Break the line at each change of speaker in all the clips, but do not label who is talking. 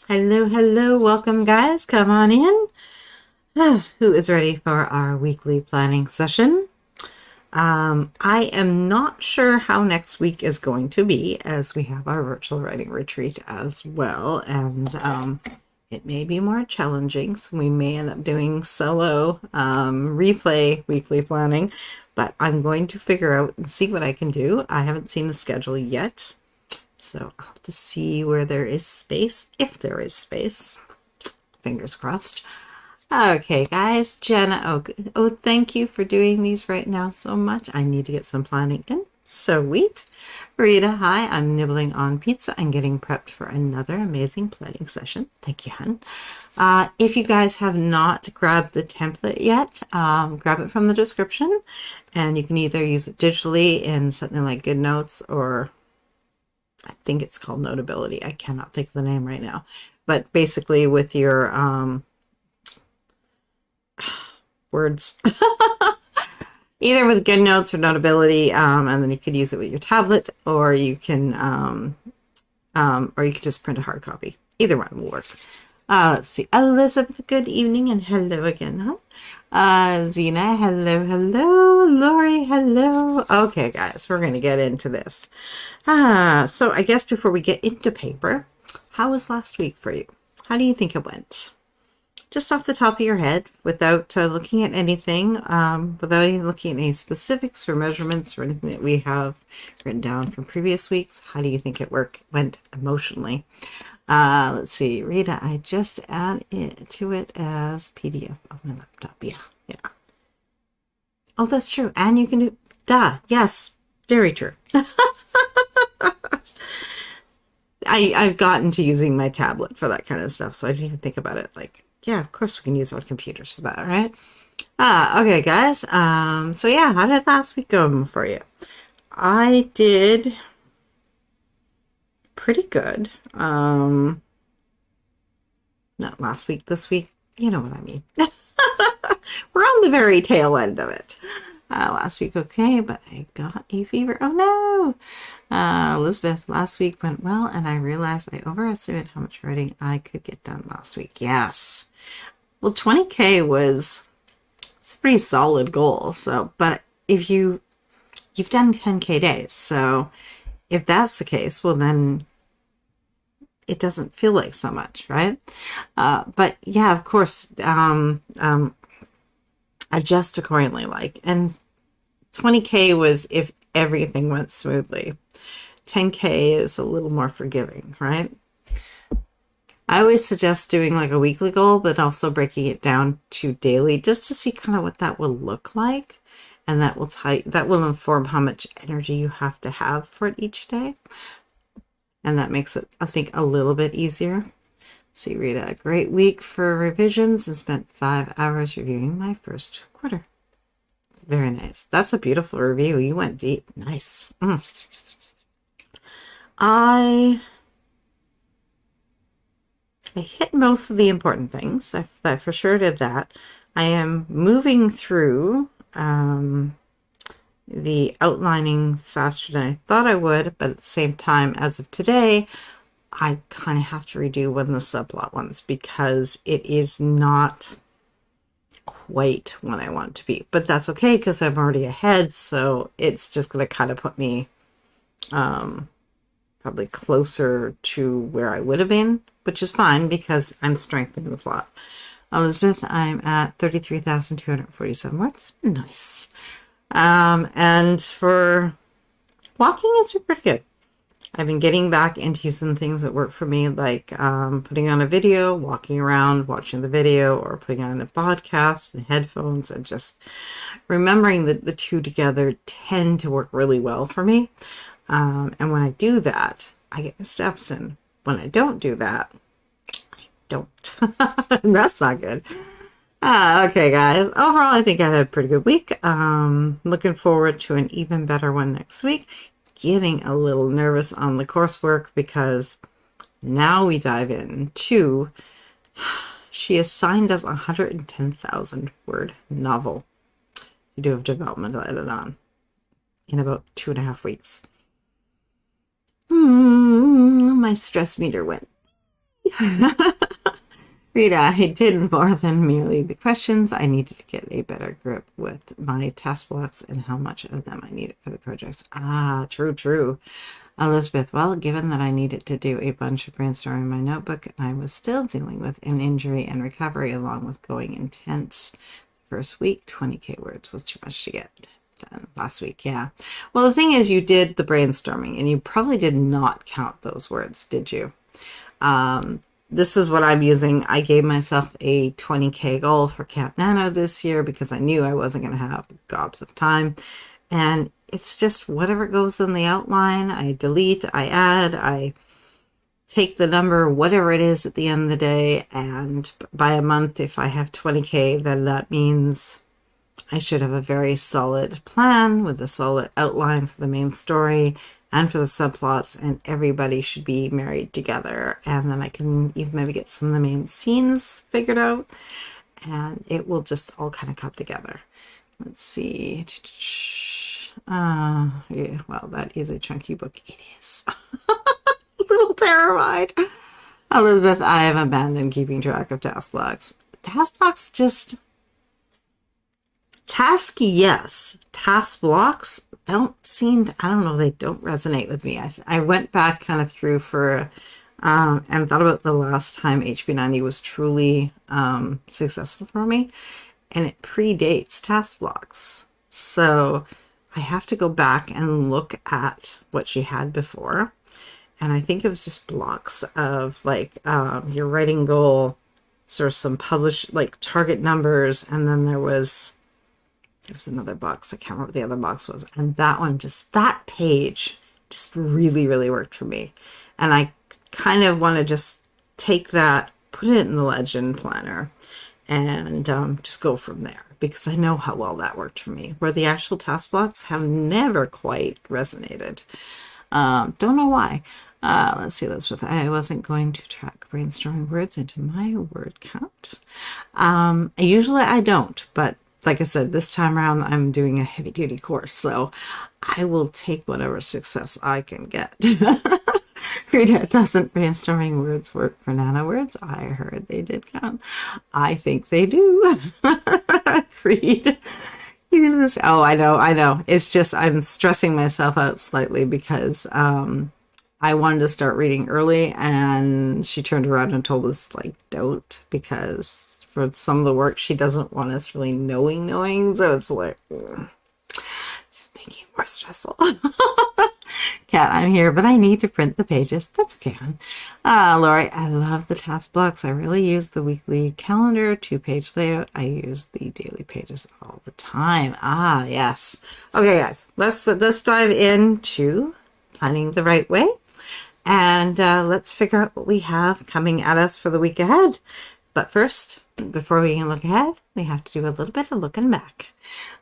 Hello, hello. Welcome, guys. Come on in. Who is ready for our weekly planning session? I am not sure how next week is going to be, as we have our virtual writing retreat as well, and it may be more challenging, so we may end up doing solo replay weekly planning, but I'm going to figure out and see what I can do. I haven't seen the schedule yet, so I'll have to see where there is space, if there is space. Fingers crossed. Okay, guys. Jenna, oh, thank you for doing these right now so much. I need to get some planning in. Sweet. Rita, hi. I'm nibbling on pizza and getting prepped for another amazing planning session. Thank you, hon. If you guys have not grabbed the template yet, grab it from the description, and you can either use it digitally in something like GoodNotes, or I think it's called Notability. I cannot think of the name right now. But basically with your words, either with GoodNotes or Notability, and then you could use it with your tablet, or you can just print a hard copy. Either one will work. Let's see. Elizabeth, good evening, and hello again, huh? Zena, hello, hello. Lori, hello. Okay, guys, we're going to get into this. So I guess before we get into paper, how was last week for you? How do you think it went? Just off the top of your head, without looking at anything, without even looking at any specifics or measurements or anything that we have written down from previous weeks, how do you think it went emotionally? Let's see, Rita, I just add it to it as PDF on my laptop. Yeah. Oh, that's true. And you can do, yes, very true. I've gotten to using my tablet for that kind of stuff, so I didn't even think about it. Like, yeah, of course we can use our computers for that, right? Okay, guys. So yeah, how did last week go for you? I did pretty good. Not last week, this week. You know what I mean. We're on the very tail end of it. Last week, okay, but I got a fever. Oh no! Elizabeth, last week went well, and I realized I overestimated how much writing I could get done last week. Yes. Well, 20K it's a pretty solid goal. So, but if you've done 10K days, so if that's the case, well then it doesn't feel like so much, right? But yeah, of course, adjust accordingly. And 20K was if everything went smoothly. 10K is a little more forgiving, right? I always suggest doing like a weekly goal, but also breaking it down to daily, just to see kind of what that will look like. And that will inform how much energy you have to have for it each day. And that makes it, I think, a little bit easier. See, Rita, a great week for revisions, and spent 5 hours reviewing my first quarter. Very nice. That's a beautiful review. You went deep. Nice. I hit most of the important things. I for sure did that. I am moving through the outlining faster than I thought I would, but at the same time, as of today, I kind of have to redo one of the subplot ones because it is not quite what I want it to be. But that's okay because I'm already ahead, so it's just going to kind of put me probably closer to where I would have been, which is fine because I'm strengthening the plot. Elizabeth, I'm at 33,247 words. Nice. And for walking, it's been pretty good. I've been getting back into some things that work for me, like putting on a video, walking around, watching the video, or putting on a podcast and headphones, and just remembering that the two together tend to work really well for me. And when I do that, I get my steps in. When I don't do that, I don't. That's not good. Okay, guys. Overall, I think I had a pretty good week. Looking forward to an even better one next week. Getting a little nervous on the coursework because now we dive into, she assigned us a 110,000 word novel to do a developmental edit on in about 2.5 weeks. My stress meter went Rita, I did more than merely the questions. I needed to get a better grip with my task blocks and how much of them I needed for the projects. Ah, true, true. Elizabeth, well, given that I needed to do a bunch of brainstorming in my notebook, and I was still dealing with an injury and recovery along with going intense first week, 20K words was too much to get done last week. Yeah. Well, the thing is, you did the brainstorming and you probably did not count those words, did you? This is what I'm using. I gave myself a 20K goal for Camp Nano this year because I knew I wasn't going to have gobs of time. And it's just whatever goes in the outline. I delete, I add, I take the number, whatever it is at the end of the day. And by a month, if I have 20K, then that means I should have a very solid plan with a solid outline for the main story and for the subplots, and everybody should be married together. And then I can even maybe get some of the main scenes figured out, and it will just all kind of come together. Let's see. Yeah, well, that is a chunky book. It is. A little terrified. Elizabeth, I have abandoned keeping track of task blocks. Task blocks just... Task, yes. Task blocks don't seem to, I don't know, they don't resonate with me. I went back kind of through for, and thought about the last time HB90 was truly successful for me, and it predates task blocks. So I have to go back and look at what she had before. And I think it was just blocks of like your writing goal, sort of some published, like target numbers, and then there was another box. I can't remember what the other box was. And that one, just that page just really, really worked for me. And I kind of want to just take that, put it in the legend planner, and just go from there, because I know how well that worked for me, where the actual task blocks have never quite resonated. Don't know why. Let's see, Elizabeth. I wasn't going to track brainstorming words into my word count. Usually I don't, but like I said, this time around, I'm doing a heavy duty course, so I will take whatever success I can get. Rita, doesn't brainstorming words work for nano words? I heard they did count. I think they do. Agreed. You're gonna this. Oh, I know. It's just I'm stressing myself out slightly because I wanted to start reading early, and she turned around and told us, like, don't, because for some of the work, she doesn't want us really knowing. So it's like, just making it more stressful. Kat, I'm here, but I need to print the pages. That's okay, hon. Lori, I love the task blocks. I really use the weekly calendar, 2-page layout. I use the daily pages all the time. Ah, yes. Okay, guys, let's dive into planning the right way. And let's figure out what we have coming at us for the week ahead. But first, before we can look ahead, we have to do a little bit of looking back.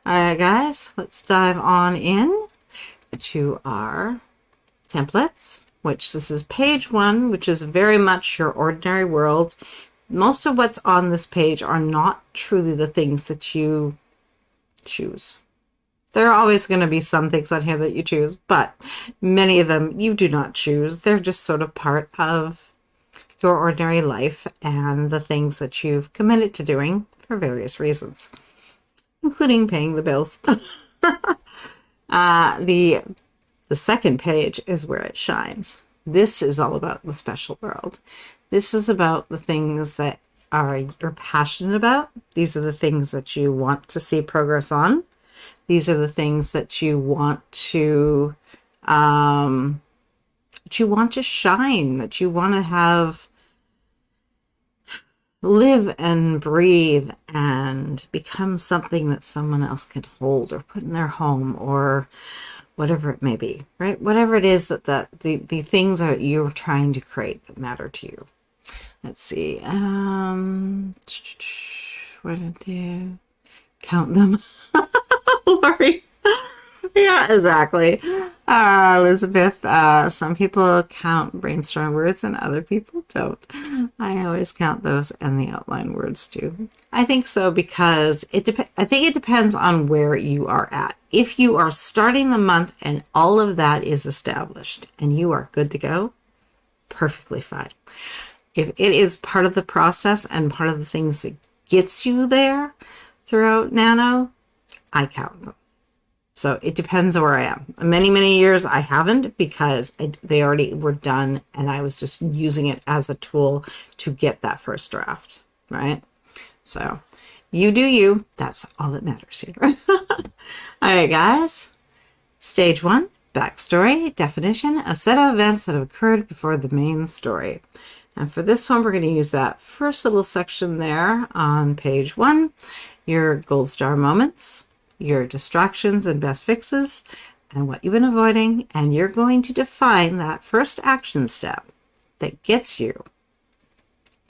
All right, guys, let's dive on in to our templates, which this is page 1, which is very much your ordinary world. Most of what's on this page are not truly the things that you choose. There are always going to be some things on here that you choose, but many of them you do not choose. They're just sort of part of your ordinary life and the things that you've committed to doing for various reasons, including paying the bills. The second page is where it shines. This is all about the special world. This is about the things that you're passionate about. These are the things that you want to see progress on. These are the things that you want to shine, that you want to have live and breathe and become something that someone else can hold or put in their home or whatever it may be, right? Whatever it is that the things that you're trying to create that matter to you. Let's see. What did I do? Count them. Lori. Yeah, exactly. Elizabeth, some people count brainstorm words and other people don't. I always count those, and the outline words too. I think so because I think it depends on where you are at. If you are starting the month and all of that is established and you are good to go, perfectly fine. If it is part of the process and part of the things that gets you there throughout Nano, I count them. So it depends where I am. Many, many years I haven't, because they already were done and I was just using it as a tool to get that first draft, right? So you do you. That's all that matters here. All right, guys. Stage 1, backstory, definition, a set of events that have occurred before the main story. And for this one, we're going to use that first little section there on page 1, your gold star moments, your distractions and best fixes, and what you've been avoiding. And you're going to define that first action step that gets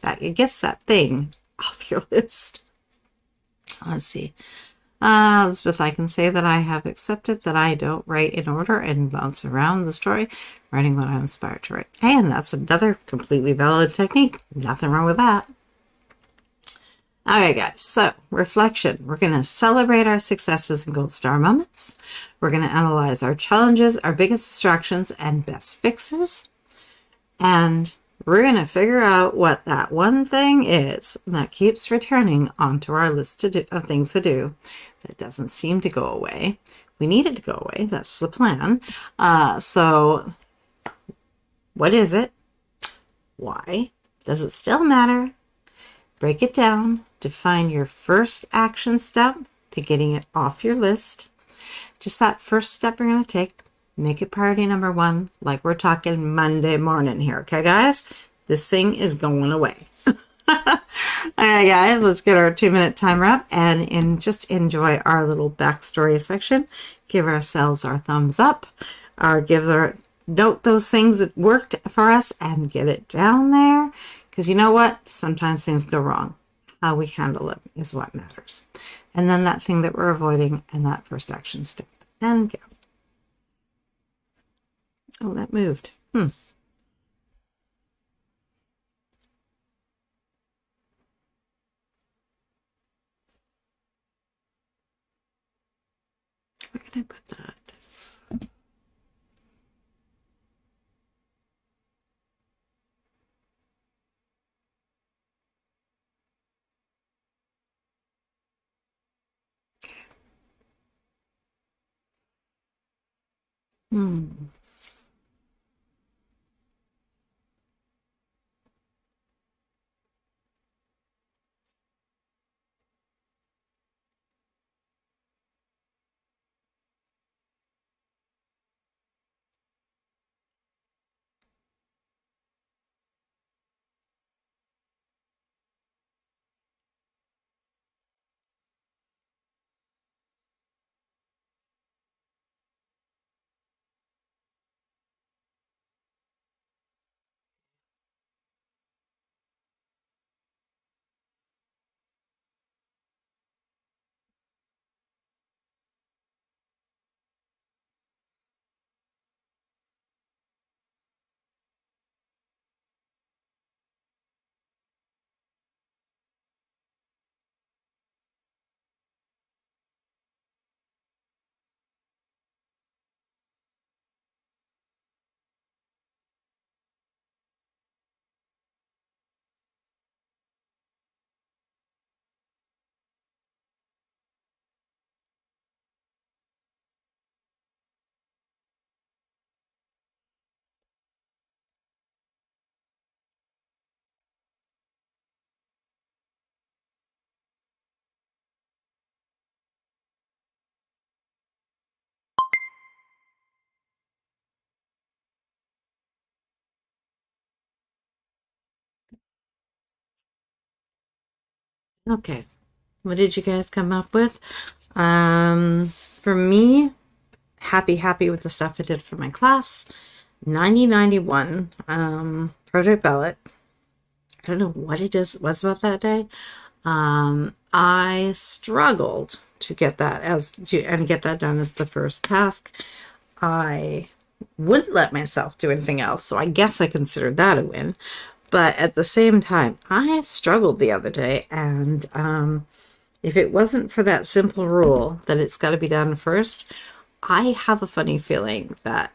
that thing off your list. Let's see. Elizabeth, I can say that I have accepted that I don't write in order and bounce around the story, writing what I'm inspired to write. And that's another completely valid technique. Nothing wrong with that. Okay, guys, so reflection. We're going to celebrate our successes and gold star moments. We're going to analyze our challenges, our biggest distractions, and best fixes. And we're going to figure out what that one thing is that keeps returning onto our list of things to do that doesn't seem to go away. We need it to go away. That's the plan. So what is it? Why? Does it still matter? Break it down. Define your first action step to getting it off your list. Just that first step you're going to take. Make it priority number 1, like we're talking Monday morning here. Okay, guys? This thing is going away. All right, guys, let's get our 2-minute timer up and just enjoy our little backstory section. Give ourselves our thumbs up. Note those things that worked for us and get it down there. Because you know what? Sometimes things go wrong. How we handle it is what matters. And then that thing that we're avoiding and that first action step. And go. Oh, that moved. We're going to put that. Okay. What did you guys come up with? For me, happy with the stuff I did for my class. 9091 project ballot. I don't know what it was about that day. I struggled to get that get that done as the first task. I wouldn't let myself do anything else, so I guess I considered that a win. But at the same time, I struggled the other day, and if it wasn't for that simple rule that it's got to be done first, I have a funny feeling that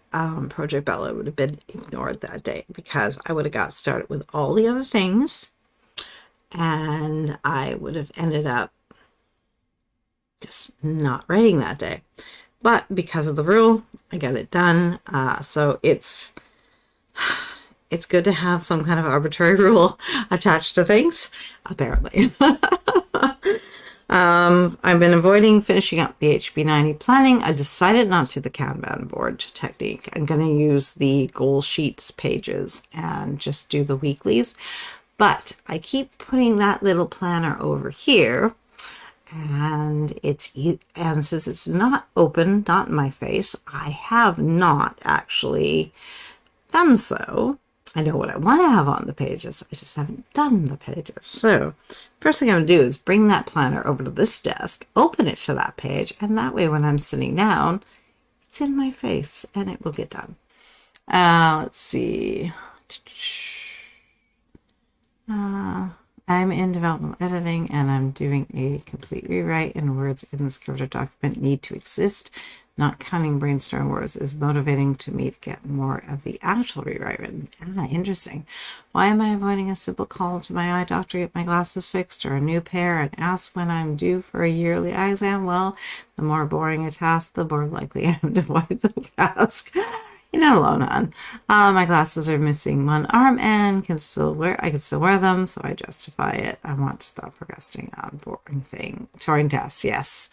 Project Bella would have been ignored that day because I would have got started with all the other things and I would have ended up just not writing that day. But because of the rule, I got it done. So it's good to have some kind of arbitrary rule attached to things, apparently. I've been avoiding finishing up the HB90 planning. I decided not to the Kanban board technique. I'm going to use the goal sheets pages and just do the weeklies. But I keep putting that little planner over here, and since it's not open, not in my face, I have not actually done so. I know what I want to have on the pages. I just haven't done the pages. So first thing I'm going to do is bring that planner over to this desk, open it to that page, and that way when I'm sitting down, it's in my face and it will get done. Let's see. I'm in developmental editing and I'm doing a complete rewrite, and words in this covered document need to exist. Not counting brainstorm words is motivating to me to get more of the actual rewrite written. Interesting. Why am I avoiding a simple call to my eye doctor to get my glasses fixed or a new pair and ask when I'm due for a yearly eye exam? Well, the more boring a task, the more likely I am to avoid the task. You're not alone, hon. My glasses are missing one arm and I can still wear them, so I justify it. I want to stop procrastinating on boring tasks. Yes.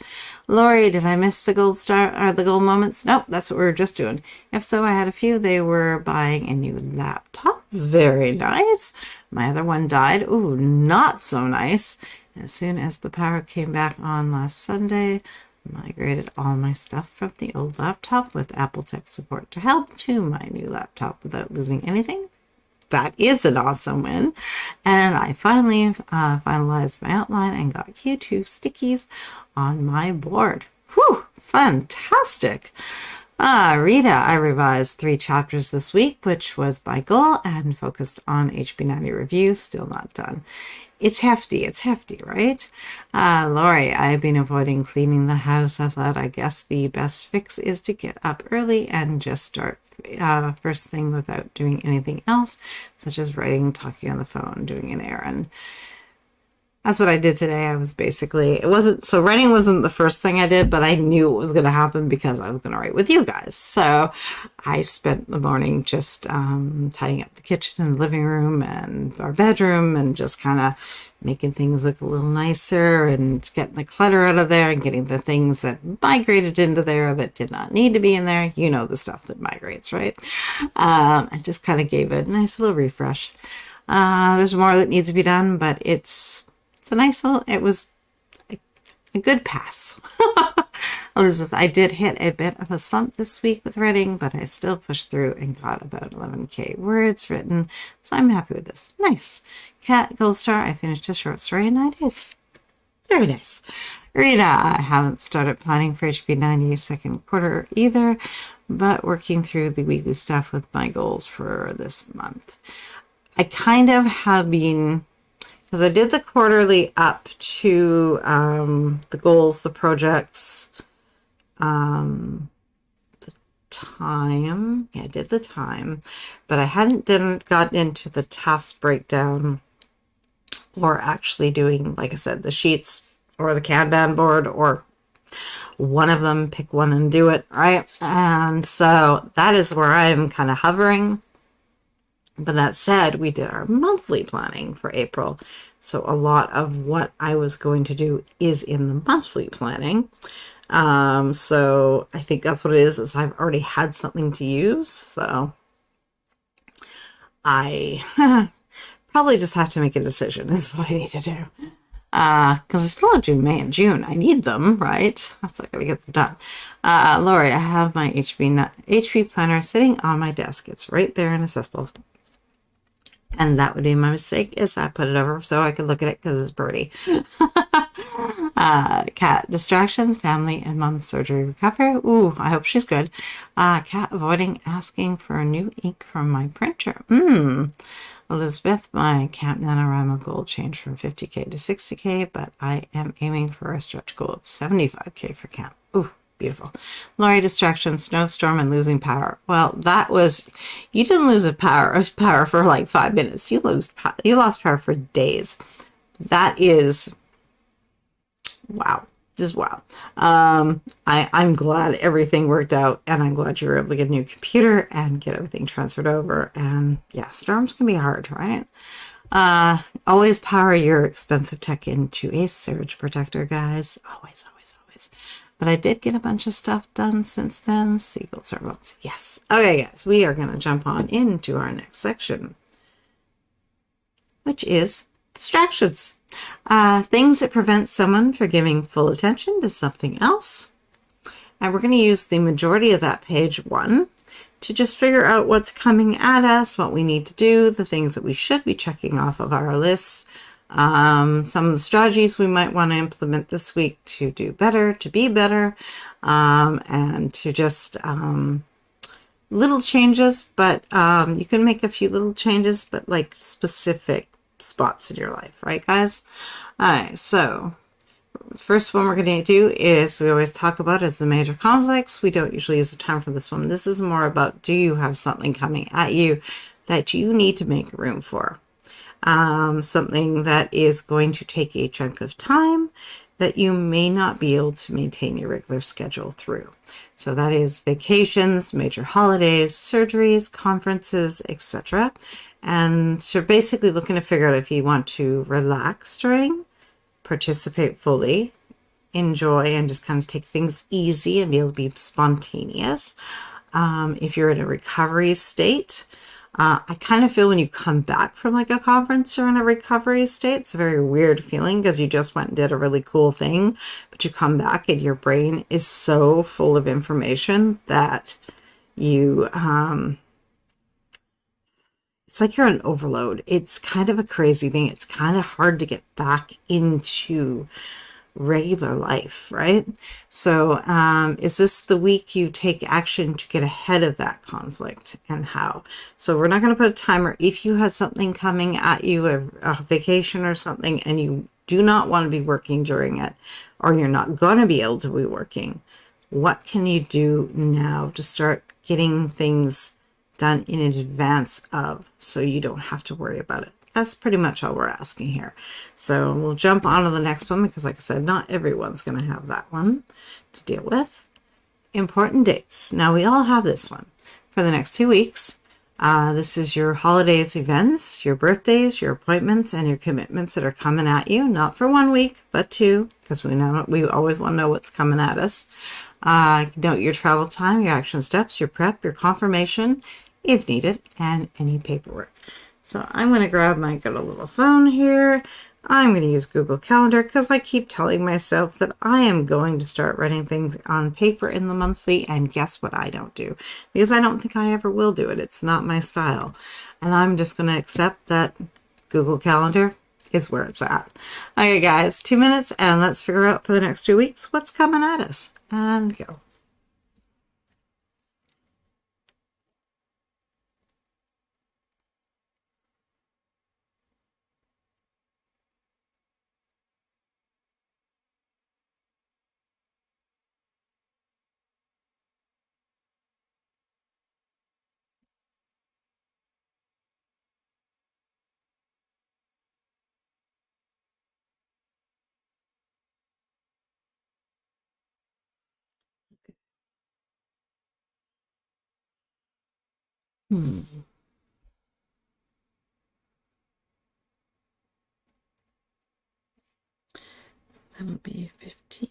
Lori, did I miss the gold star or the gold moments? Nope, that's what we were just doing. If so, I had a few. They were buying a new laptop. Very nice. My other one died. Ooh, not so nice. As soon as the power came back on last Sunday, migrated all my stuff from the old laptop with Apple Tech support to help to my new laptop without losing anything. That is an awesome win. And I finally finalized my outline and got Q2 stickies on my board. Whew, fantastic. Rita, I revised 3 chapters this week, which was my goal, and focused on HB90 review. Still not done. It's hefty, right? Lori, I've been avoiding cleaning the house. I thought I guess the best fix is to get up early and just start first thing without doing anything else, such as writing, talking on the phone, doing an errand. That's what I did today. Writing wasn't the first thing I did, but I knew it was going to happen because I was going to write with you guys. So I spent the morning just tidying up the kitchen and the living room and our bedroom and just kind of making things look a little nicer and getting the clutter out of there and getting the things that migrated into there that did not need to be in there. You know, the stuff that migrates, right? I just kind of gave it a nice little refresh. There's more that needs to be done, but it was a good pass. Elizabeth, I did hit a bit of a slump this week with writing, but I still pushed through and got about 11K words written, so I'm happy with this. Nice. Cat Gold Star, I finished a short story in 9 days. Very nice. Rita, I haven't started planning for HB90 second quarter either, but working through the weekly stuff with my goals for this month. I kind of have been, because I did the quarterly up to the goals, the projects, the time. Yeah, I did the time, but I didn't got into the task breakdown or actually doing, like I said, the sheets or the Kanban board or one of them, pick one and do it, right? And so that is where I'm kind of hovering. But that said, we did our monthly planning for April. So a lot of what I was going to do is in the monthly planning. So I think that's what it is I've already had something to use. So I probably just have to make a decision is what I need to do. Because I still have to do May and June. I need them, right? So I gotta get them done. Lori, I have my HP planner sitting on my desk. It's right there and accessible. And that would be my mistake, is I put it over so I could look at it because it's pretty. Cat, distractions, family, and mom's surgery recovery. Ooh, I hope she's good. Cat, avoiding asking for a new ink from my printer. Elizabeth, my Camp NaNoWriMo goal changed from 50K to 60K, but I am aiming for a stretch goal of 75K for Camp. Ooh, beautiful. Lori, distraction, snowstorm, and losing power. Well, that was, you didn't lose power for like 5 minutes. You lost power for days. That is, wow. Just wow. I'm glad everything worked out, and I'm glad you were able to get a new computer and get everything transferred over. And yeah, storms can be hard, right? Always power your expensive tech into a surge protector, guys. Always, always, always. But I did get a bunch of stuff done since then. Seagulls are bones. Yes. Okay, guys, we are going to jump on into our next section, which is distractions. Things that prevent someone from giving full attention to something else. And we're going to use the majority of that page 1 to just figure out what's coming at us, what we need to do, the things that we should be checking off of our lists, some of the strategies we might want to implement this week to do better, to be better, and to just little changes, but you can make a few little changes, but like specific spots in your life, right, guys? All right, so the first one we're going to do is we always talk about is the major conflicts. We don't usually use the time for this one. This is more about, do you have something coming at you that you need to make room for? Something that is going to take a chunk of time that you may not be able to maintain your regular schedule through. So that is vacations, major holidays, surgeries, conferences, etc. And so basically looking to figure out if you want to relax during, participate fully, enjoy, and just kind of take things easy and be able to be spontaneous. If you're in a recovery state, I kind of feel when you come back from like a conference or in a recovery state, it's a very weird feeling because you just went and did a really cool thing, but you come back and your brain is so full of information that you, it's like you're on overload. It's kind of a crazy thing. It's kind of hard to get back into regular life, right? So is this the week you take action to get ahead of that conflict, and how? So we're not going to put a timer. If you have something coming at you, a vacation or something, and you do not want to be working during it, or you're not going to be able to be working, what can you do now to start getting things done in advance of, so you don't have to worry about it? That's pretty much all we're asking here. So we'll jump on to the next one because, like I said, not everyone's going to have that one to deal with. Important dates. Now, we all have this one for the next 2 weeks. This is your holidays, events, your birthdays, your appointments, and your commitments that are coming at you. Not for 1 week, but 2, because we always want to know what's coming at us. Note your travel time, your action steps, your prep, your confirmation, if needed, and any paperwork. So I'm going to grab my good little phone here. I'm going to use Google Calendar because I keep telling myself that I am going to start writing things on paper in the monthly, and guess what I don't do? Because I don't think I ever will do it. It's not my style. And I'm just going to accept that Google Calendar is where it's at. Okay, guys, 2 minutes, and let's figure out for the next 2 weeks what's coming at us. And go. That'll be 15th.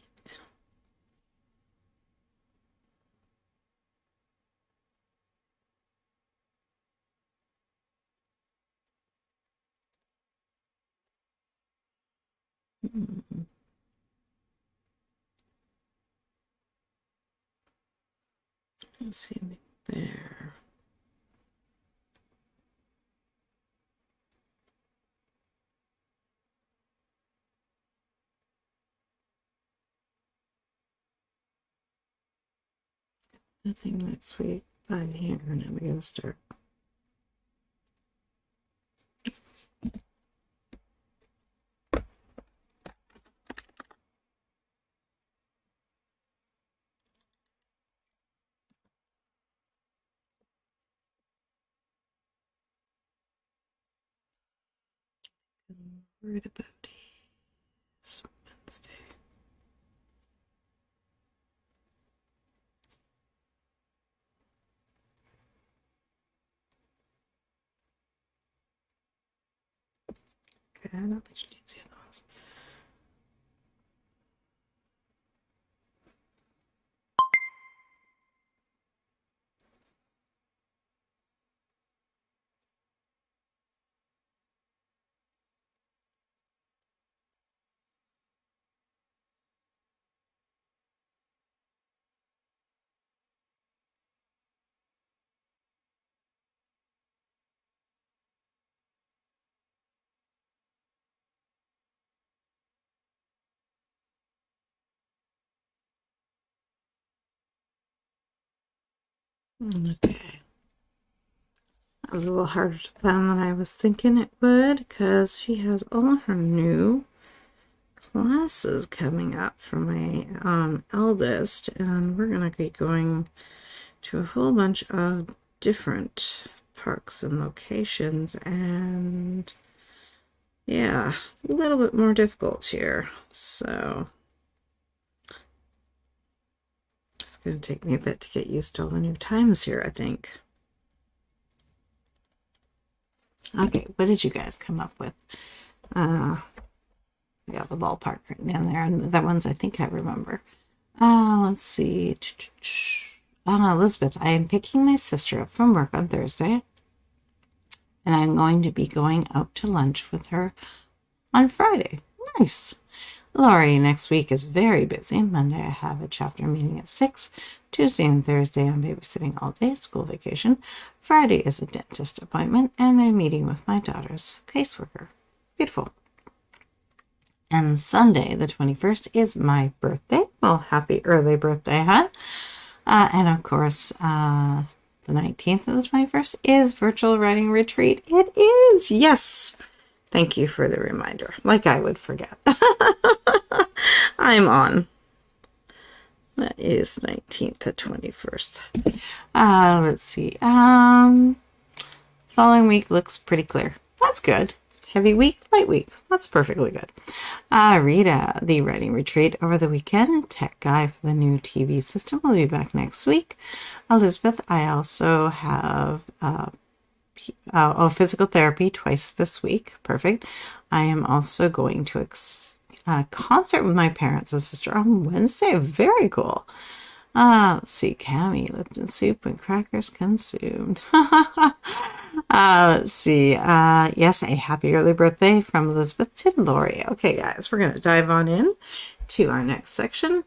Let's see there. Nothing next week. I'm here, and now we're going to start. I'm worried about is Wednesday. Okay, I don't think she needs the other ones. Okay. That was a little harder to plan than I was thinking it would because she has all her new classes coming up for my eldest, and we're going to be going to a whole bunch of different parks and locations, and yeah, a little bit more difficult here. So it's going to take me a bit to get used to all the new times here, I think. Okay, what did you guys come up with? I got the ballpark written in there, and the ones I think I remember. Let's see. Elizabeth, I am picking my sister up from work on Thursday, and I'm going to be going out to lunch with her on Friday. Nice. Laurie, next week is very busy. Monday, I have a chapter meeting at 6. Tuesday and Thursday, I'm babysitting all day, school vacation. Friday is a dentist appointment and a meeting with my daughter's caseworker. Beautiful. And Sunday, the 21st, is my birthday. Well, happy early birthday, huh? And of course, the 19th of the 21st is virtual writing retreat. It is, yes. Thank you for the reminder. Like I would forget. I'm on. That is 19th to 21st. Let's see. Following week looks pretty clear. That's good. Heavy week, light week. That's perfectly good. Rita, the writing retreat over the weekend. Tech guy for the new TV system will be back next week. Elizabeth, I also have physical therapy twice this week. Perfect. I am also going to a concert with my parents and sister on Wednesday. Very cool. Let's see. Cami, Lipton soup and crackers consumed. Let's see. Yes, a happy early birthday from Elizabeth to Lori. Okay, guys, we're going to dive on in to our next section,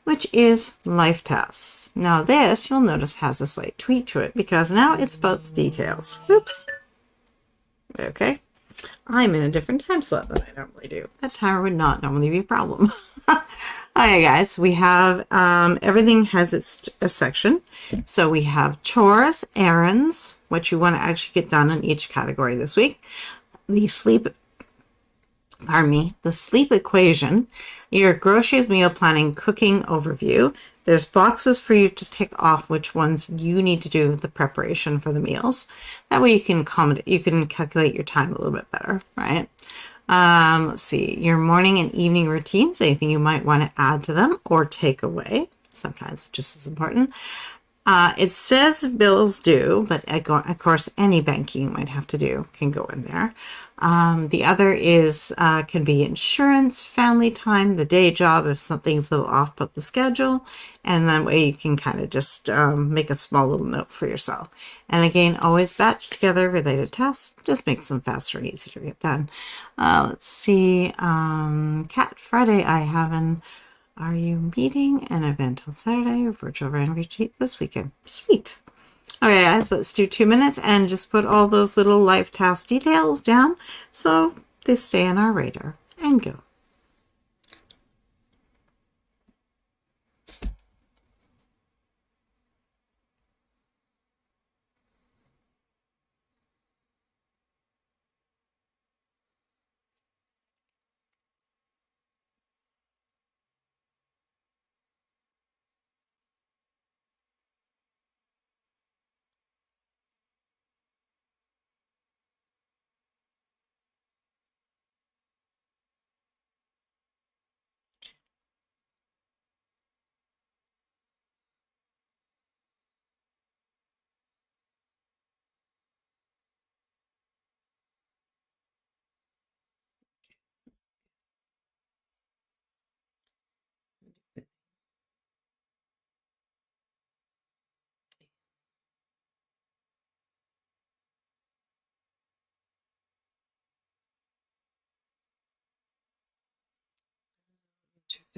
which is life tasks. Now this, you'll notice, has a slight tweak to it because now it's about the details. Oops. Okay. I'm in a different time slot than I normally do. That timer would not normally be a problem. Okay, guys, we have everything has a section. So we have chores, errands, what you want to actually get done in each category this week. The sleep equation, your groceries, meal planning, cooking overview. There's boxes for you to tick off which ones you need to do the preparation for the meals. That way you can calculate your time a little bit better, right? Let's see, your morning and evening routines, anything you might want to add to them or take away. Sometimes it's just as important. It says bills due, but of course, any banking you might have to do can go in there. The other is can be insurance, family time, the day job if something's a little off but the schedule, and that way you can kind of just make a small little note for yourself. And again, always batch together related tasks, just makes them faster and easier to get done. Let's see, Cat Friday I have an Are you meeting an event on Saturday or virtual writing retreat this weekend? Sweet. Okay, guys, let's do 2 minutes and just put all those little life task details down so they stay on our radar and go.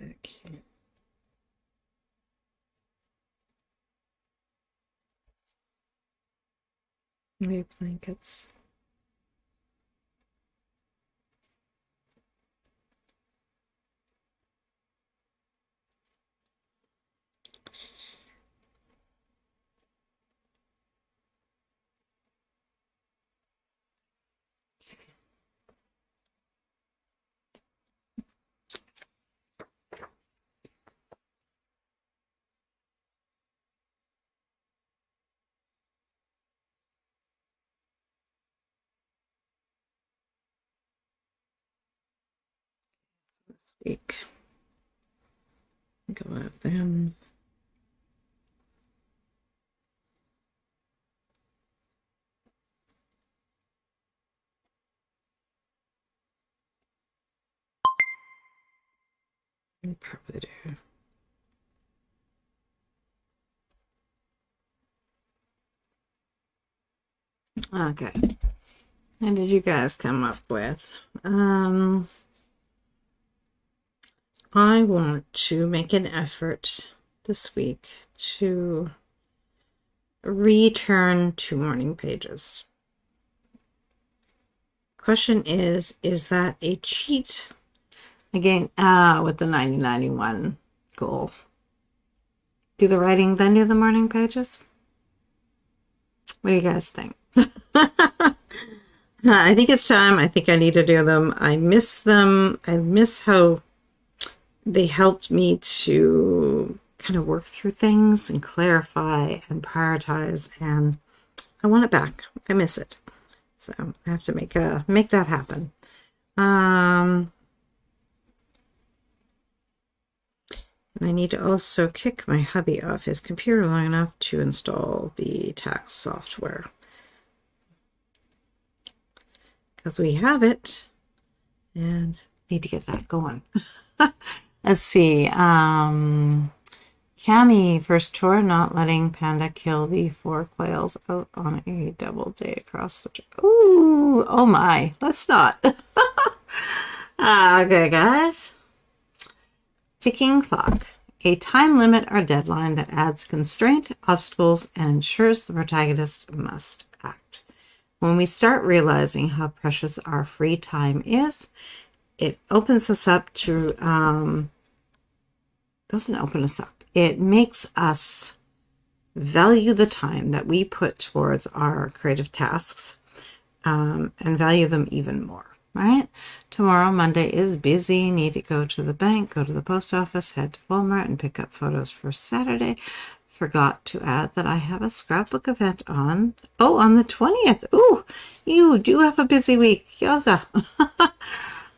Okay. Maybe blankets. This week. Go out them. I probably do. Okay. What did you guys come up with? I want to make an effort this week to return to morning pages. Question is that a cheat? Again, with the 90-91 goal. Do the writing, then do the morning pages? What do you guys think? I think it's time. I think I need to do them. I miss them. I miss how they helped me to kind of work through things and clarify and prioritize, and I want it back. I miss it. So I have to make that happen. And I need to also kick my hubby off his computer long enough to install the tax software. Because we have it and need to get that going. Let's see. Cami, first tour, not letting Panda kill the 4 quails out on a double day across the... Ooh, oh my, let's not. Okay, guys. Ticking clock. A time limit or deadline that adds constraint, obstacles, and ensures the protagonist must act. When we start realizing how precious our free time is, it opens us up to, doesn't open us up. It makes us value the time that we put towards our creative tasks, and value them even more, right? Tomorrow, Monday, is busy. Need to go to the bank, go to the post office, head to Walmart, and pick up photos for Saturday. Forgot to add that I have a scrapbook event on the 20th. Ooh, you do have a busy week. Yoza.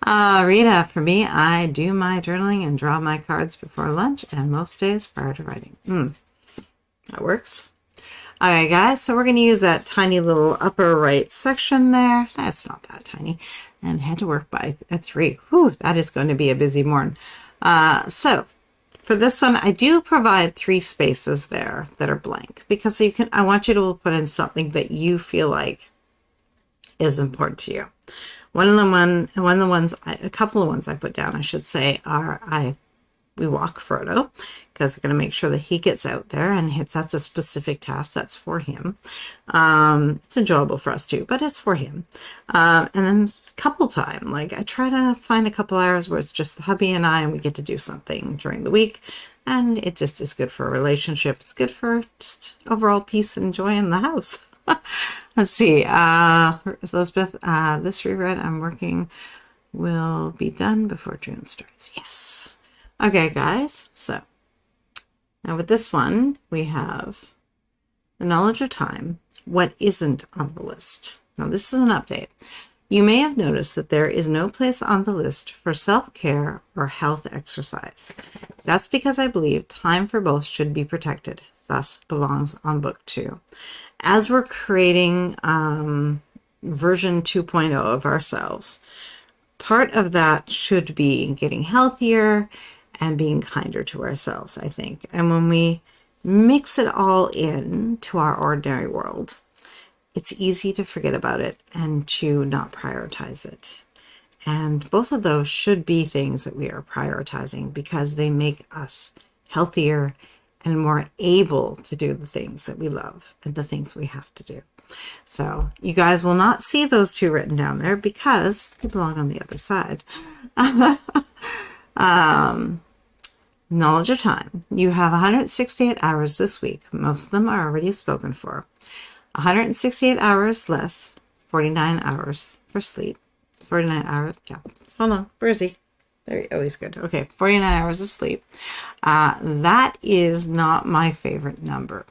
Rita, for me, I do my journaling and draw my cards before lunch and most days prior to writing. That works. All right, guys, so we're going to use that tiny little upper right section there. That's not that tiny. And head to work by at 3. Whew, that is going to be a busy morning. So for this one, I do provide 3 spaces there that are blank because I want you to put in something that you feel like is important to you. A couple of ones I put down, I should say, are we walk Frodo because we're going to make sure that he gets out there and that's a specific task that's for him. It's enjoyable for us too, but it's for him. And then couple time, like I try to find a couple hours where it's just the hubby and I, and we get to do something during the week, and it just is good for a relationship. It's good for just overall peace and joy in the house. Let's see. Elizabeth, this rewrite I'm working will be done before June starts. Yes. Okay, guys. So now with this one, we have the knowledge of time. What isn't on the list? Now this is an update. You may have noticed that there is no place on the list for self-care or health exercise. That's because I believe time for both should be protected, thus belongs on book 2. As we're creating version 2.0 of ourselves, part of that should be getting healthier and being kinder to ourselves, I think. And when we mix it all in to our ordinary world, it's easy to forget about it and to not prioritize it. And both of those should be things that we are prioritizing because they make us healthier and more able to do the things that we love and the things we have to do. So you guys will not see those two written down there because they belong on the other side. Knowledge of time. You have 168 hours this week. Most of them are already spoken for. 168 hours less 49 hours for sleep. 49 hours. Yeah. Hold on. Where is he? There he is. Good. Okay. 49 hours of sleep. That is not my favorite number.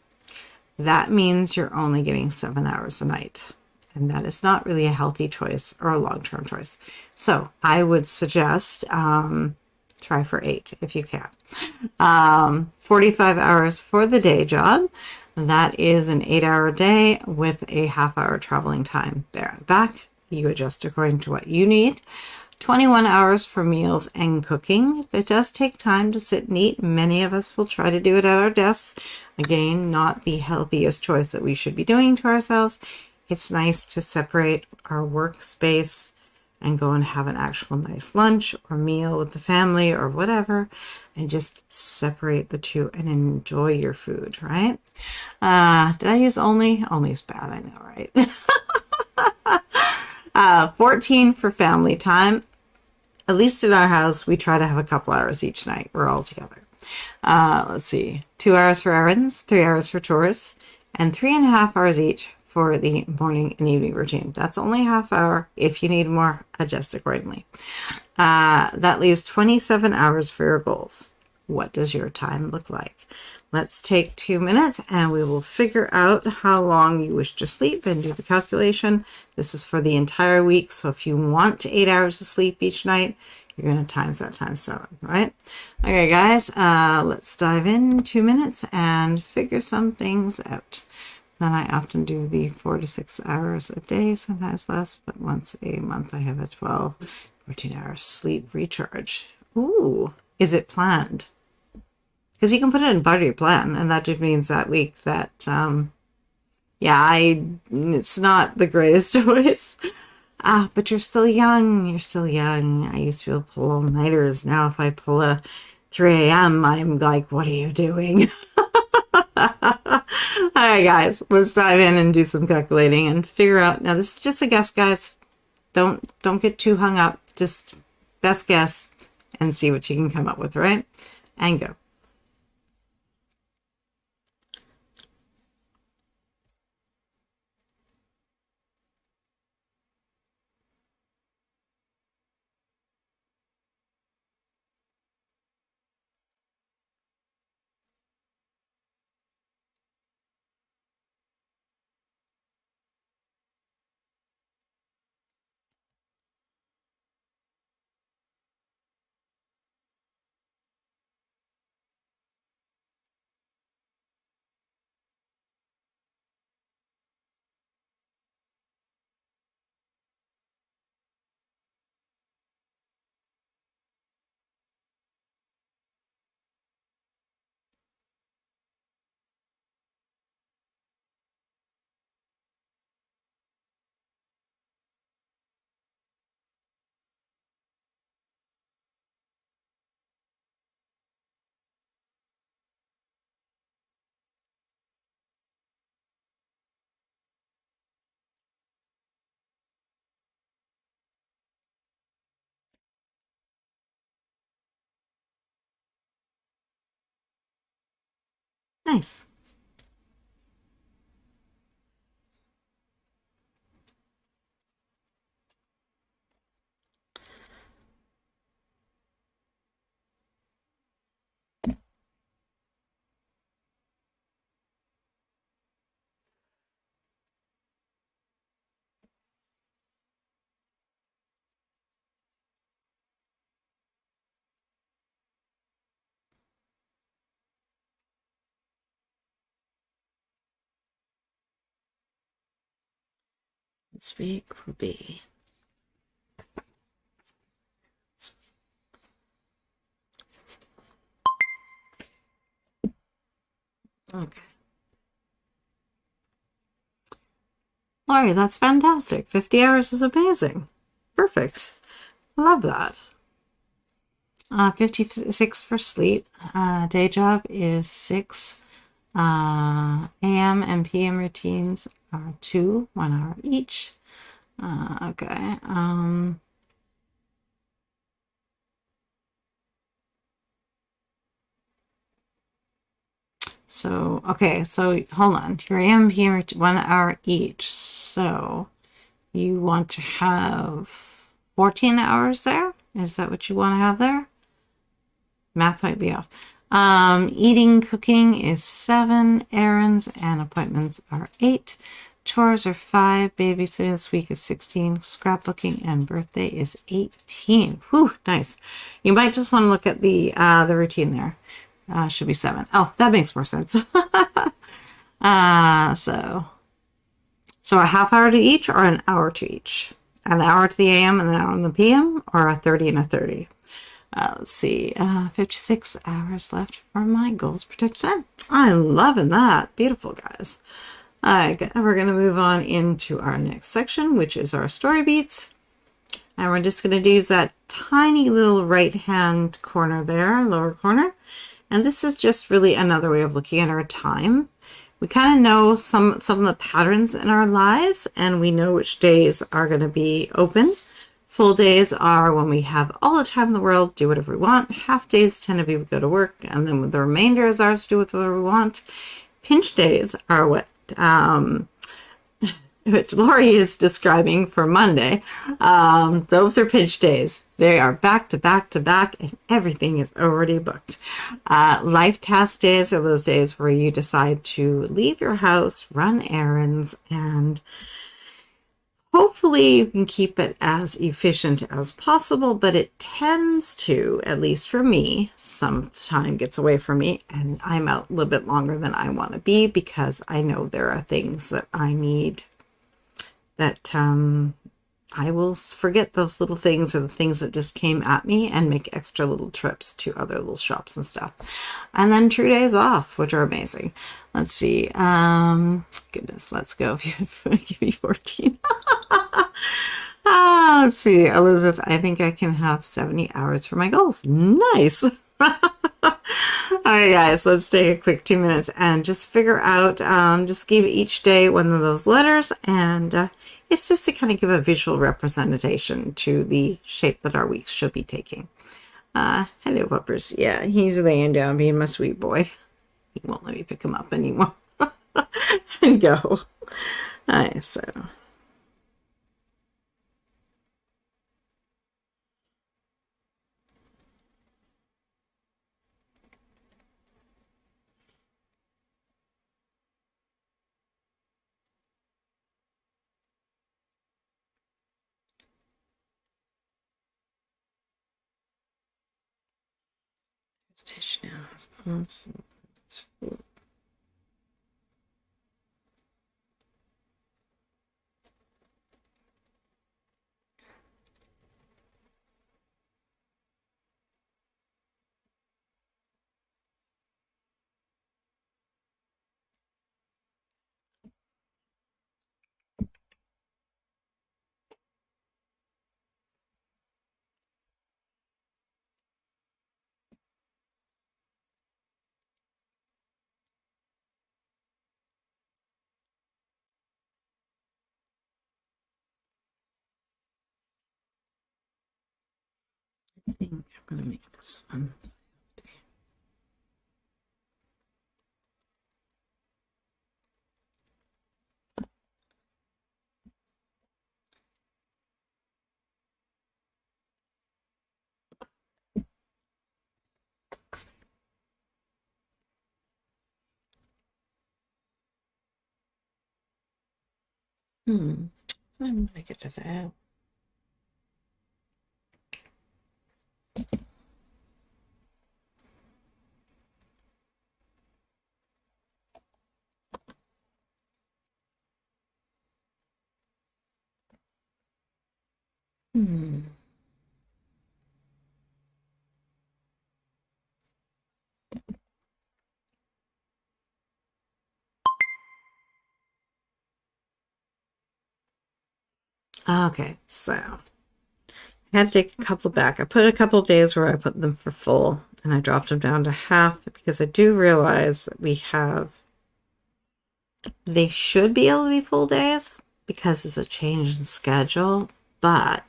That means you're only getting 7 hours a night. And that is not really a healthy choice or a long-term choice. So I would suggest try for 8 if you can. 45 hours for the day job. That is an 8-hour day with a half-hour traveling time there and back. You adjust according to what you need. 21 hours for meals and cooking. It does take time to sit and eat. Many of us will try to do it at our desks. Again, not the healthiest choice that we should be doing to ourselves. It's nice to separate our workspace and go and have an actual nice lunch or meal with the family or whatever, and just separate the two and enjoy your food, right? Did I use only? Only is bad, I know, right? 14 for family time. At least in our house, we try to have a couple hours each night. We're all together. Let's see. 2 hours for errands, 3 hours for chores, and 3.5 hours each for the morning and evening routine. That's only a half hour. If you need more, adjust accordingly. That leaves 27 hours for your goals. What does your time look like? Let's take 2 minutes and we will figure out how long you wish to sleep and do the calculation. This is for the entire week. So if you want 8 hours of sleep each night, you're going to times that times 7, right? Okay, guys, let's dive in 2 minutes and figure some things out. Then I often do the 4 to 6 hours a day, sometimes less, but once a month I have a 12, 14 hour sleep recharge. Ooh, is it planned? Because you can put it in part of your plan, and that just means that week that, it's not the greatest choice. But you're still young. You're still young. I used to be able to pull all-nighters. Now if I pull a 3 a.m., I'm like, what are you doing? All right, guys, let's dive in and do some calculating and figure out. Now, this is just a guess, guys. Don't get too hung up. Just best guess and see what you can come up with, right? And go. Nice. This week will be... Okay. All right, that's fantastic. 50 hours is amazing. Perfect. I love that. 56 for sleep. Day job is 6. AM and PM routines are 2, 1 hour each. Okay. So, okay, so hold on. Your AM, PM, 1 hour each. So you want to have 14 hours there? Is that what you want to have there? Math might be off. Eating, cooking is 7. Errands and appointments are 8. Chores are 5. Babysitting this week is 16. Scrapbooking and birthday is 18. Whew, nice. You might just want to look at the routine there. Should be 7. Oh, that makes more sense. So a half hour to each or an hour to each? An hour to the AM and an hour in the PM, or a 30 and a 30? Let's see, 56 hours left for my goals protected time. I'm loving that. Beautiful, guys. All right, we're going to move on into our next section, which is our story beats. And we're just going to use that tiny little right-hand corner there, lower corner. And this is just really another way of looking at our time. We kind of know some of the patterns in our lives, and we know which days are going to be open. Full days are when we have all the time in the world, do whatever we want. Half days tend to be we go to work, and then the remainder is ours to do whatever we want. Pinch days are what which Lori is describing for Monday. Those are pinch days. They are back to back to back, and everything is already booked. Life task days are those days where you decide to leave your house, run errands, and hopefully you can keep it as efficient as possible, but it tends to, at least for me, some time gets away from me, and I'm out a little bit longer than I want to be because I know there are things that I need that I will forget those little things or the things that just came at me and make extra little trips to other little shops and stuff. And then 2 days off, which are amazing. Let's see. Goodness, let's go. Give me 14. Let's see. Elizabeth, I think I can have 70 hours for my goals. Nice. All right, guys, let's take a quick 2 minutes and just figure out, just give each day one of those letters, and it's just to kind of give a visual representation to the shape that our weeks should be taking. Hello, puppers. Yeah, he's laying down being my sweet boy. He won't let me pick him up anymore. And go. All right, so... Station house. Oops. I think I'm going to make this one. So I'm going to get this out. Okay, so I had to take a couple back. I put a couple days where I put them for full, and I dropped them down to half because I do realize that they should be able to be full days because it's a change in schedule, but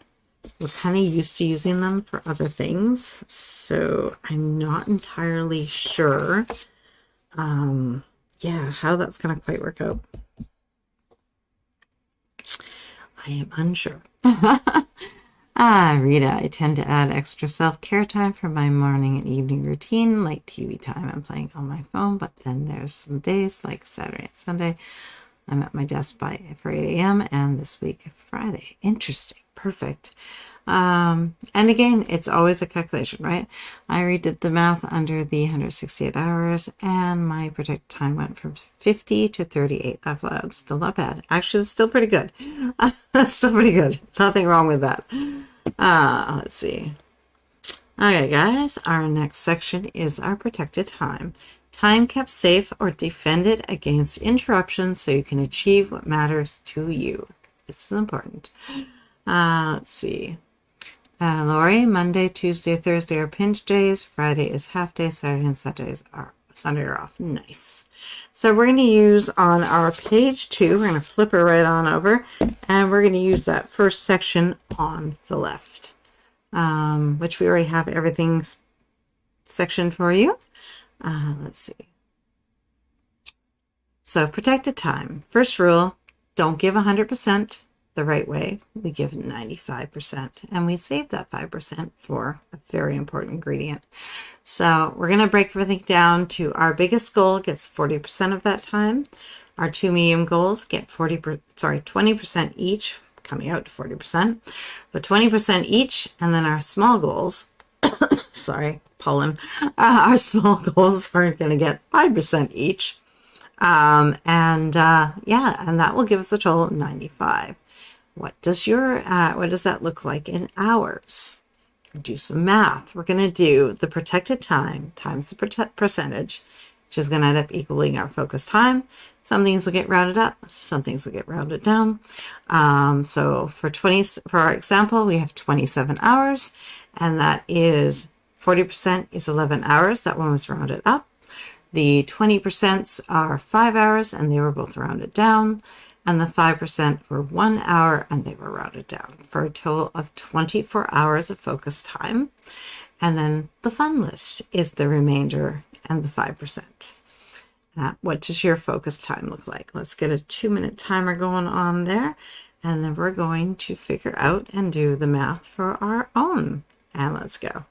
we're kind of used to using them for other things. So I'm not entirely sure, yeah, how that's going to quite work out. I am unsure. Rita, I tend to add extra self-care time for my morning and evening routine, like TV time and playing on my phone, but then there's some days like Saturday and Sunday. I'm at my desk for 8 a.m. and this week, Friday. Interesting. Perfect. And again, it's always a calculation, right? I redid the math under the 168 hours and my protected time went from 50 to 38 out loud. Still not bad. Actually, it's still pretty good. That's still pretty good. Nothing wrong with that. Let's see. Okay, guys, our next section is our protected time. Time kept safe or defended against interruptions so you can achieve what matters to you. This is important. Let's see. Lori, Monday, Tuesday, Thursday are pinch days. Friday is half day. Saturday and Sunday are off. Nice. So we're going to use on our page 2, we're going to flip her right on over, and we're going to use that first section on the left, which we already have everything sectioned for you. Let's see. So protected time. First rule, don't give 100% the right way. We give 95%, and we save that 5% for a very important ingredient. So we're going to break everything down to our biggest goal gets 40% of that time. Our 2 medium goals get 20% each, coming out to 40%, but 20% each, and then our small goals, sorry, pollen, our small goals are going to get 5% each. Yeah, and that will give us a total of 95. What does that look like in hours? Do some math. We're going to do the protected time times the percentage, which is going to end up equaling our focus time. Some things will get rounded up, some things will get rounded down. So for our example, we have 27 hours, and that is 40% is 11 hours. That one was rounded up. The 20% are 5 hours, and they were both rounded down. And the 5% were 1 hour, and they were rounded down for a total of 24 hours of focus time. And then the fun list is the remainder and the 5%. What does your focus time look like? Let's get a 2-minute timer going on there, and then we're going to figure out and do the math for our own. And let's go.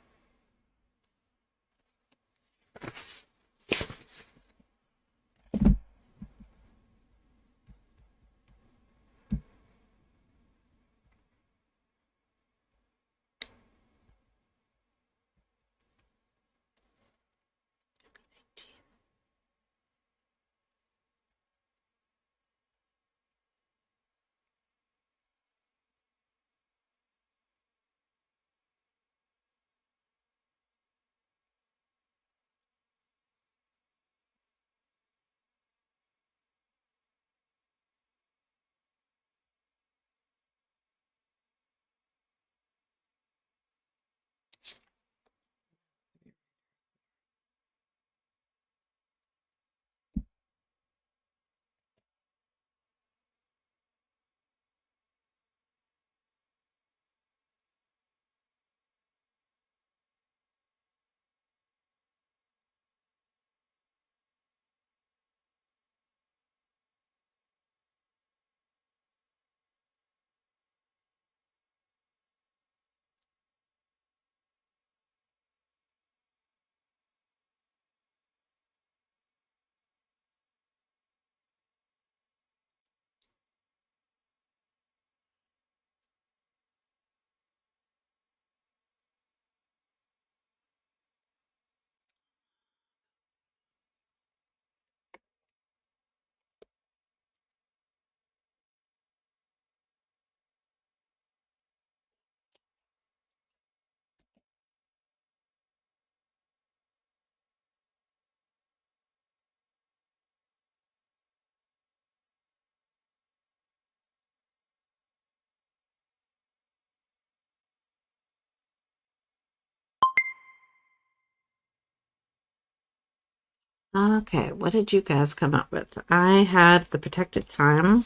Okay, what did you guys come up with? I had the protected time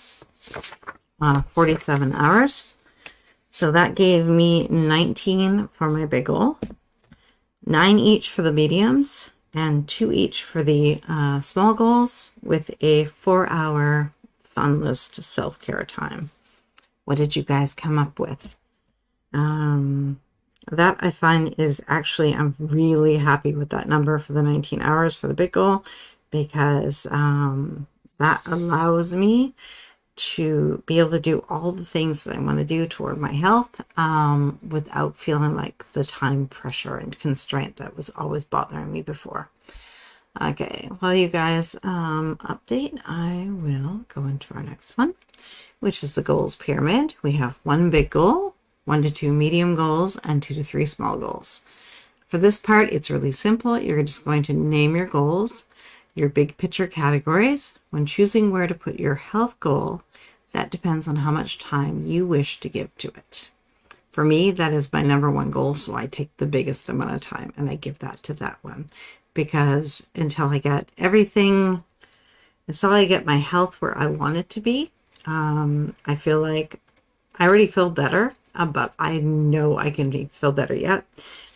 47 hours. So that gave me 19 for my big goal, 9 each for the mediums, and 2 each for the small goals with a 4-hour fun list self-care time. What did you guys come up with? That I find is actually, I'm really happy with that number for the 19 hours for the big goal, because that allows me to be able to do all the things that I want to do toward my health without feeling like the time pressure and constraint that was always bothering me before. Okay, while you guys update, I will go into our next one, which is the goals pyramid. We have 1 big goal, 1 to 2 medium goals, and 2 to 3 small goals. For this part, it's really simple. You're just going to name your goals, your big picture categories. When choosing where to put your health goal, that depends on how much time you wish to give to it. For me, that is my number 1 goal, so I take the biggest amount of time and I give that to that one, because until I get everything, until I get my health where I want it to be, I feel like I already feel better, but I know I can feel better yet,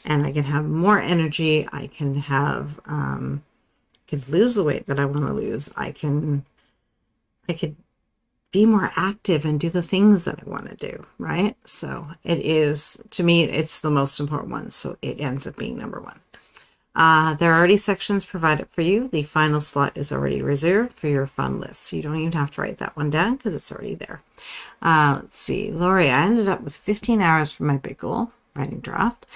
and I can have more energy. I can have, could lose the weight that I want to lose. I could be more active and do the things that I want to do, right? So it is, to me, it's the most important one. So it ends up being number 1. There are already sections provided for you. The final slot is already reserved for your fun list. So you don't even have to write that one down because it's already there. Let's see, Lori, I ended up with 15 hours for my big goal, writing draft.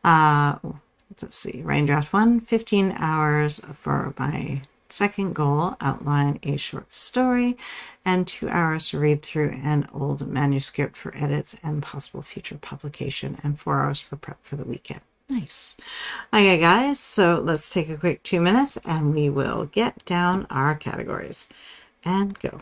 Let's see, writing draft 1, 15 hours for my second goal, outline a short story, and 2 hours to read through an old manuscript for edits and possible future publication, and 4 hours for prep for the weekend. Nice. Okay, guys, so let's take a quick 2 minutes and we will get down our categories and go.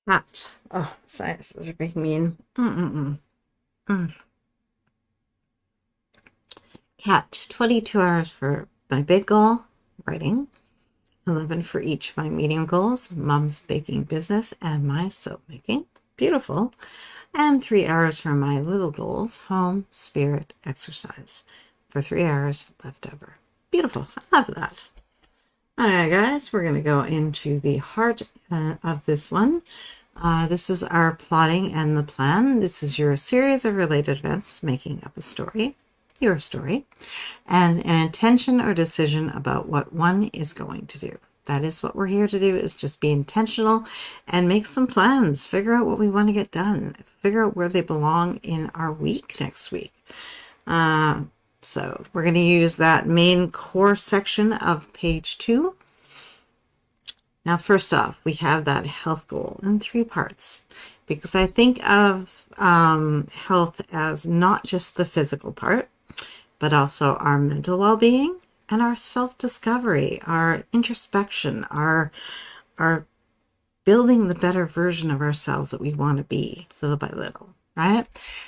Cat. Oh, sinuses are making me in. Cat. 22 hours for my big goal, writing. 11 for each of my medium goals, mom's baking business, and my soap making. Beautiful. And 3 hours for my little goals, home, spirit, exercise. For 3 hours left over. Beautiful. I love that. All right, guys, we're going to go into the heart of this one. This is our plotting and the plan. This is your series of related events making up a story. your story, and an intention or decision about what one is going to do. That is what we're here to do, is just be intentional and make some plans, figure out what we want to get done, figure out where they belong in our week next week. So we're going to use that main core section of page 2. Now, first off, we have that health goal in 3 parts, because I think of health as not just the physical part, but also our mental well-being and our self-discovery, our introspection, our building the better version of ourselves that we want to be little by little, right?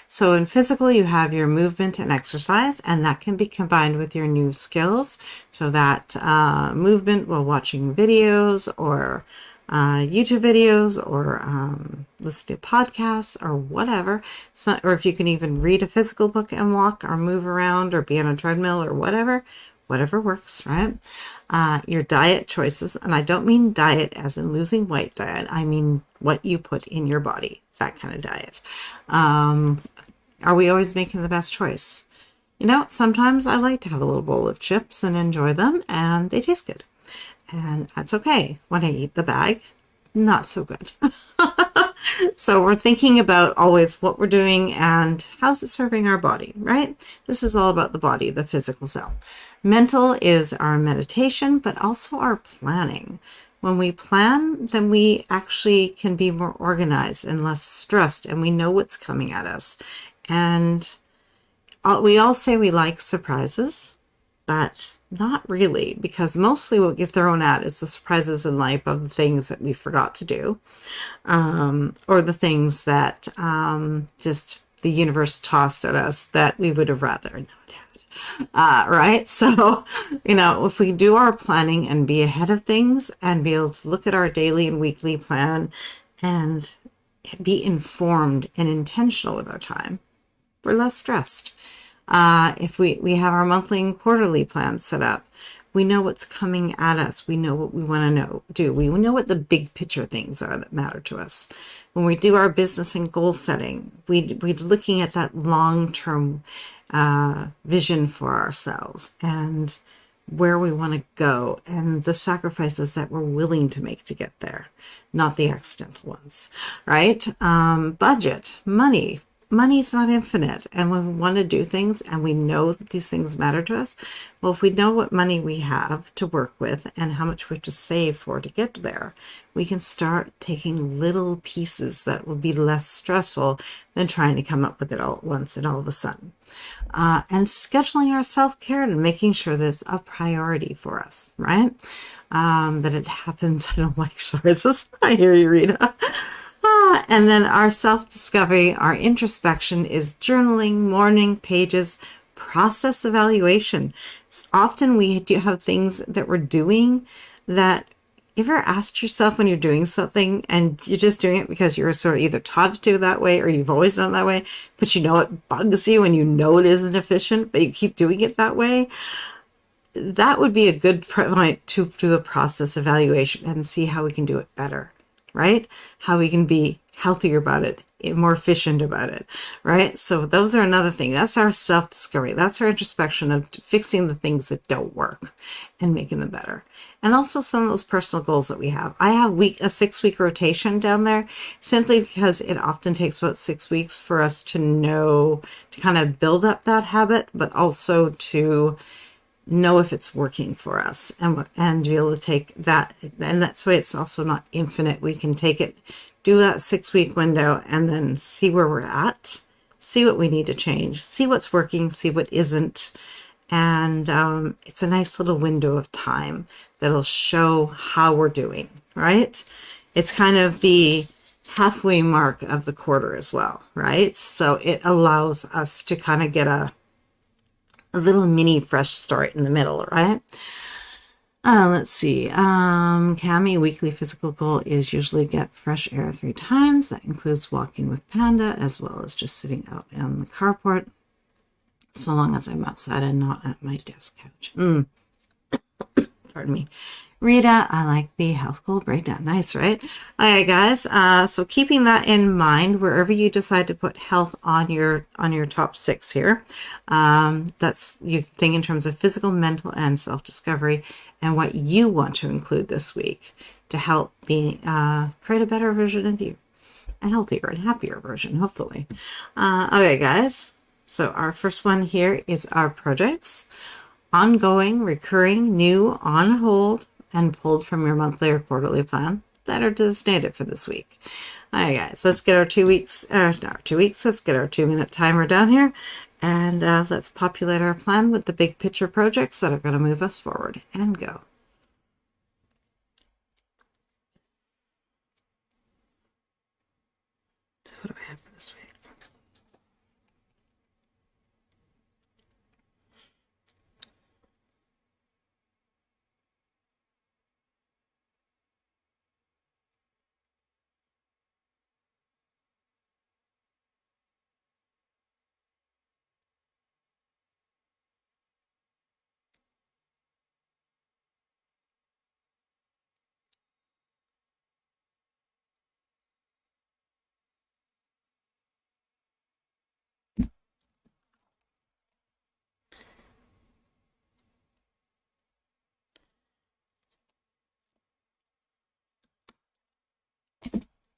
So in physical, you have your movement and exercise, and that can be combined with your new skills. So that movement while watching videos or YouTube videos or listen to podcasts or whatever. So, or if you can even read a physical book and walk or move around or be on a treadmill or whatever works, right? Your diet choices, and I don't mean diet as in losing weight diet. I mean what you put in your body, that kind of diet. Are we always making the best choice? You know, sometimes I like to have a little bowl of chips and enjoy them, and they taste good. And that's okay. When I eat the bag, not so good. So we're thinking about always what we're doing and how's it serving our body, right? This is all about the body, the physical self. Mental is our meditation, but also our planning. When we plan, then we actually can be more organized and less stressed, and we know what's coming at us. And we all say we like surprises, but not really, because mostly what we get thrown at is the surprises in life of the things that we forgot to do, or the things that just the universe tossed at us that we would have rather not had. Right? So, you know, if we do our planning and be ahead of things and be able to look at our daily and weekly plan and be informed and intentional with our time, we're less stressed. If we have our monthly and quarterly plans set up, we know what's coming at us. We know what we want to do. We know what the big picture things are that matter to us. When we do our business and goal setting, we're looking at that long-term vision for ourselves and where we want to go and the sacrifices that we're willing to make to get there, not the accidental ones, right? Budget, money. Money's not infinite, and when we want to do things and we know that these things matter to us, well, if we know what money we have to work with and how much we have to save for to get there, we can start taking little pieces that will be less stressful than trying to come up with it all at once and all of a sudden. And scheduling our self-care and making sure that it's a priority for us, right? That it happens. I don't like choices. I hear you, Rita. And then our self-discovery, our introspection is journaling, morning pages, process evaluation. So often we do have things that we're doing that, you ever asked yourself when you're doing something and you're just doing it because you're sort of either taught to do it that way or you've always done it that way, but you know it bugs you and you know it isn't efficient, but you keep doing it that way? That would be a good point to do a process evaluation and see how we can do it better, right? How we can be healthier about it, more efficient about it, right? So those are another thing. That's our self-discovery. That's our introspection of fixing the things that don't work and making them better. And also some of those personal goals that we have. I have a 6-week rotation down there simply because it often takes about 6 weeks for us to know, to kind of build up that habit, but also to know if it's working for us and be able to take that. And that's why it's also not infinite. We can take it, do that 6-week window, and then see where we're at, see what we need to change, see what's working, see what isn't. And it's a nice little window of time that'll show how we're doing, right? It's kind of the halfway mark of the quarter as well, right? So it allows us to kind of get a little mini fresh start in the middle, right? Let's see. Cami, weekly physical goal is usually get fresh air 3 times. That includes walking with Panda as well as just sitting out on the carport, so long as I'm outside and not at my desk couch. Pardon me. Rita, I like the health goal breakdown. Nice, right? All right, guys. So keeping that in mind, wherever you decide to put health on your top 6 here, that's you think in terms of physical, mental, and self-discovery, and what you want to include this week to help create a better version of you, a healthier and happier version, hopefully. Okay, guys. So our first one here is our projects. Ongoing, recurring, new, on hold, and pulled from your monthly or quarterly plan that are designated for this week. All right, guys, let's get our 2 weeks, not 2 weeks, let's get our 2-minute timer down here, and let's populate our plan with the big picture projects that are going to move us forward, and go. So what do I have for this week?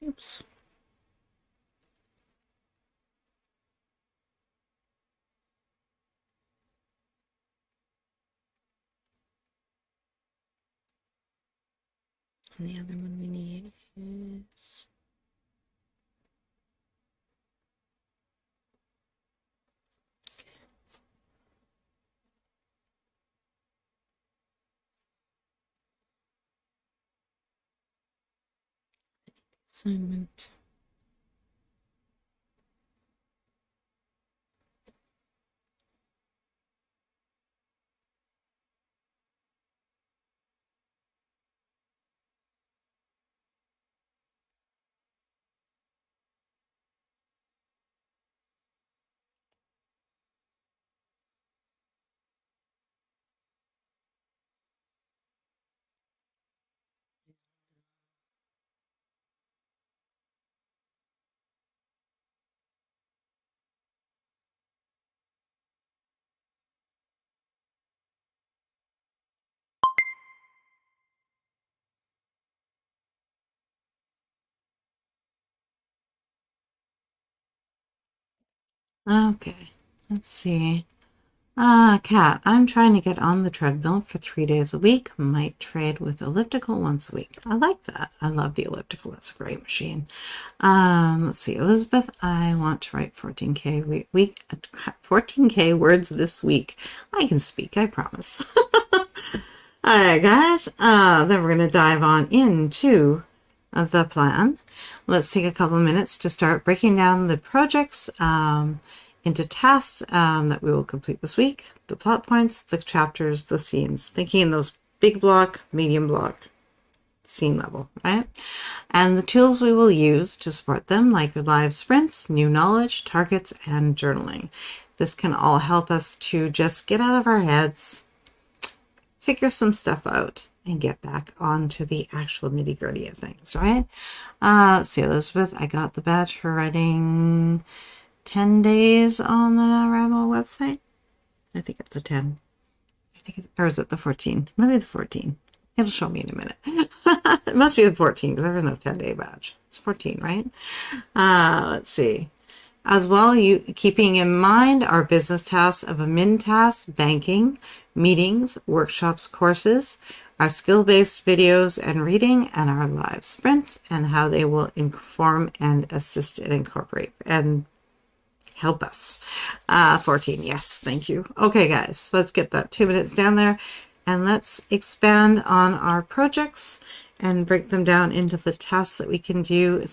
Oops. And the other one we need is assignment. Okay, let's see. Kat, I'm trying to get on the treadmill for 3 days a week. Might trade with elliptical once a week. I like that. I love the elliptical. That's a great machine. Let's see. Elizabeth, I want to write 14K words this week. I can speak, I promise. All right, guys. Then we're going to dive on into the plan. Let's take a couple of minutes to start breaking down the projects into tasks that we will complete this week, the plot points, the chapters, the scenes, thinking in those big block, medium block, scene level, right? And the tools we will use to support them, like live sprints, new knowledge, targets, and journaling. This can all help us to just get out of our heads, figure some stuff out, and get back onto the actual nitty-gritty of things, right? Let's see, Elizabeth, I got the badge for writing 10 days on the NaNoWriMo website. I think it's a 10. Or is it the 14? Maybe the 14. It'll show me in a minute. It must be the 14 because there was no 10-day badge. It's 14, right? Let's see. As well, you keeping in mind our business tasks of admin tasks, banking, meetings, workshops, courses, our skill-based videos and reading, and our live sprints, and how they will inform and assist and incorporate and help us. 14, yes, thank you. Okay, guys, let's get that 2 minutes down there, and let's expand on our projects and break them down into the tasks that we can do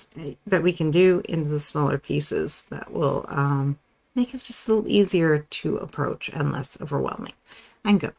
into the smaller pieces that will make it just a little easier to approach and less overwhelming. And go.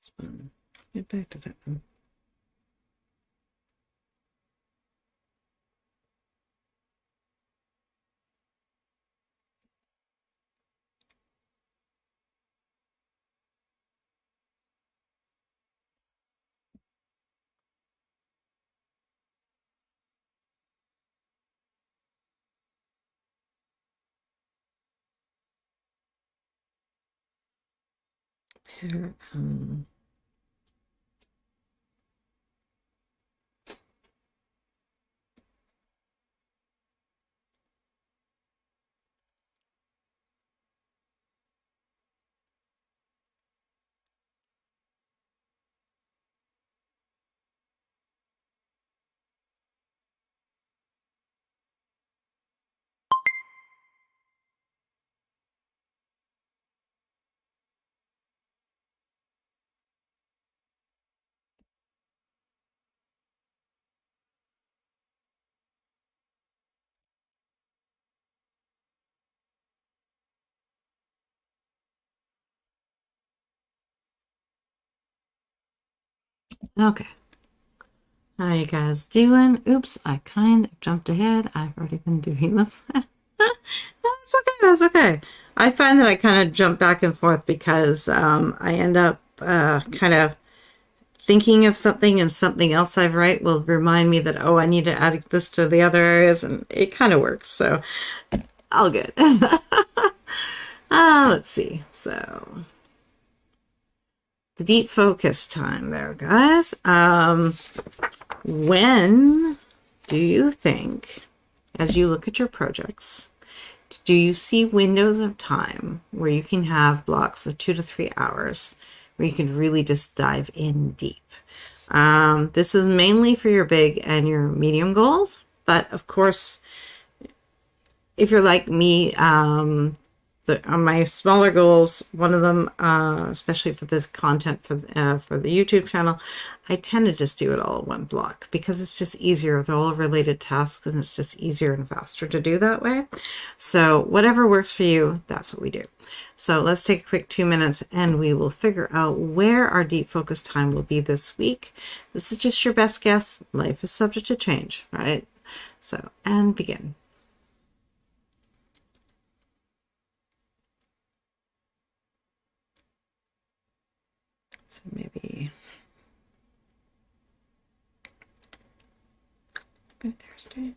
This one. Get back to that one. Pair, okay. How you guys doing? Oops, I kind of jumped ahead. I've already been doing them. That's okay. That's okay. I find that I kind of jump back and forth because I end up kind of thinking of something, and something else I write will remind me that, oh, I need to add this to the other areas, and it kind of works. So all good. Let's see. So the deep focus time there, guys. When do you think, as you look at your projects, do you see windows of time where you can have blocks of 2 to 3 hours where you can really just dive in deep? This is mainly for your big and your medium goals, but of course, if you're like me, on my smaller goals, one of them, especially for this content for the YouTube channel, I tend to just do it all in one block because it's just easier. They're all related tasks, and it's just easier and faster to do that way. So whatever works for you, that's what we do. So let's take a quick 2 minutes and we will figure out where our deep focus time will be this week. This is just your best guess. Life is subject to change, right? So, and begin. So maybe good Thursday.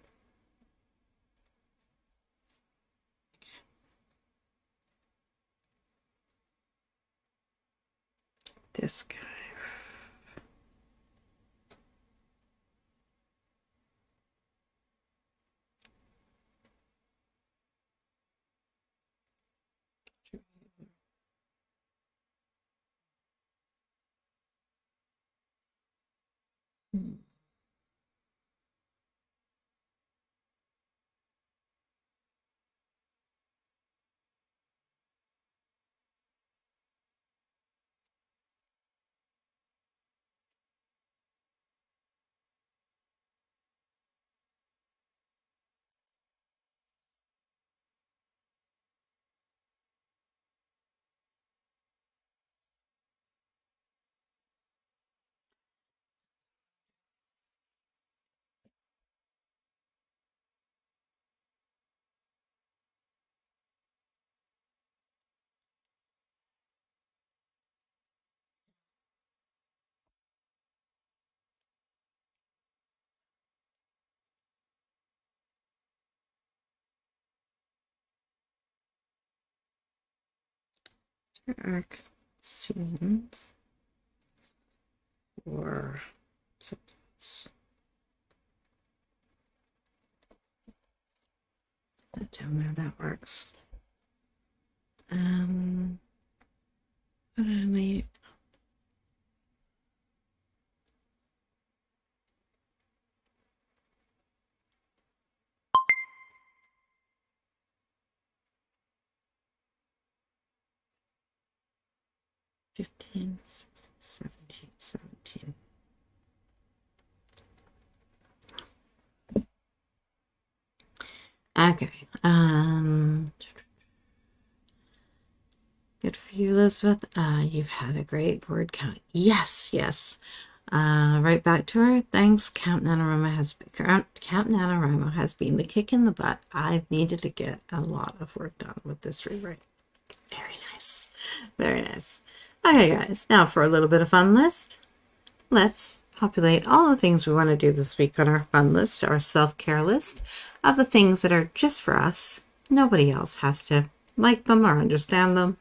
This guy. Arc scenes for subjects. Tell me how that works. Only 15, 16, 17, 17. Okay. Good for you, Elizabeth? You've had a great word count. Yes, yes. Right back to her. Thanks. Camp NaNoWriMo has been the kick in the butt. I've needed to get a lot of work done with this rewrite. Very nice. Very nice. Okay, guys. Now for a little bit of fun list. Let's populate all the things we want to do this week on our fun list, our self-care list of the things that are just for us. Nobody else has to like them or understand them.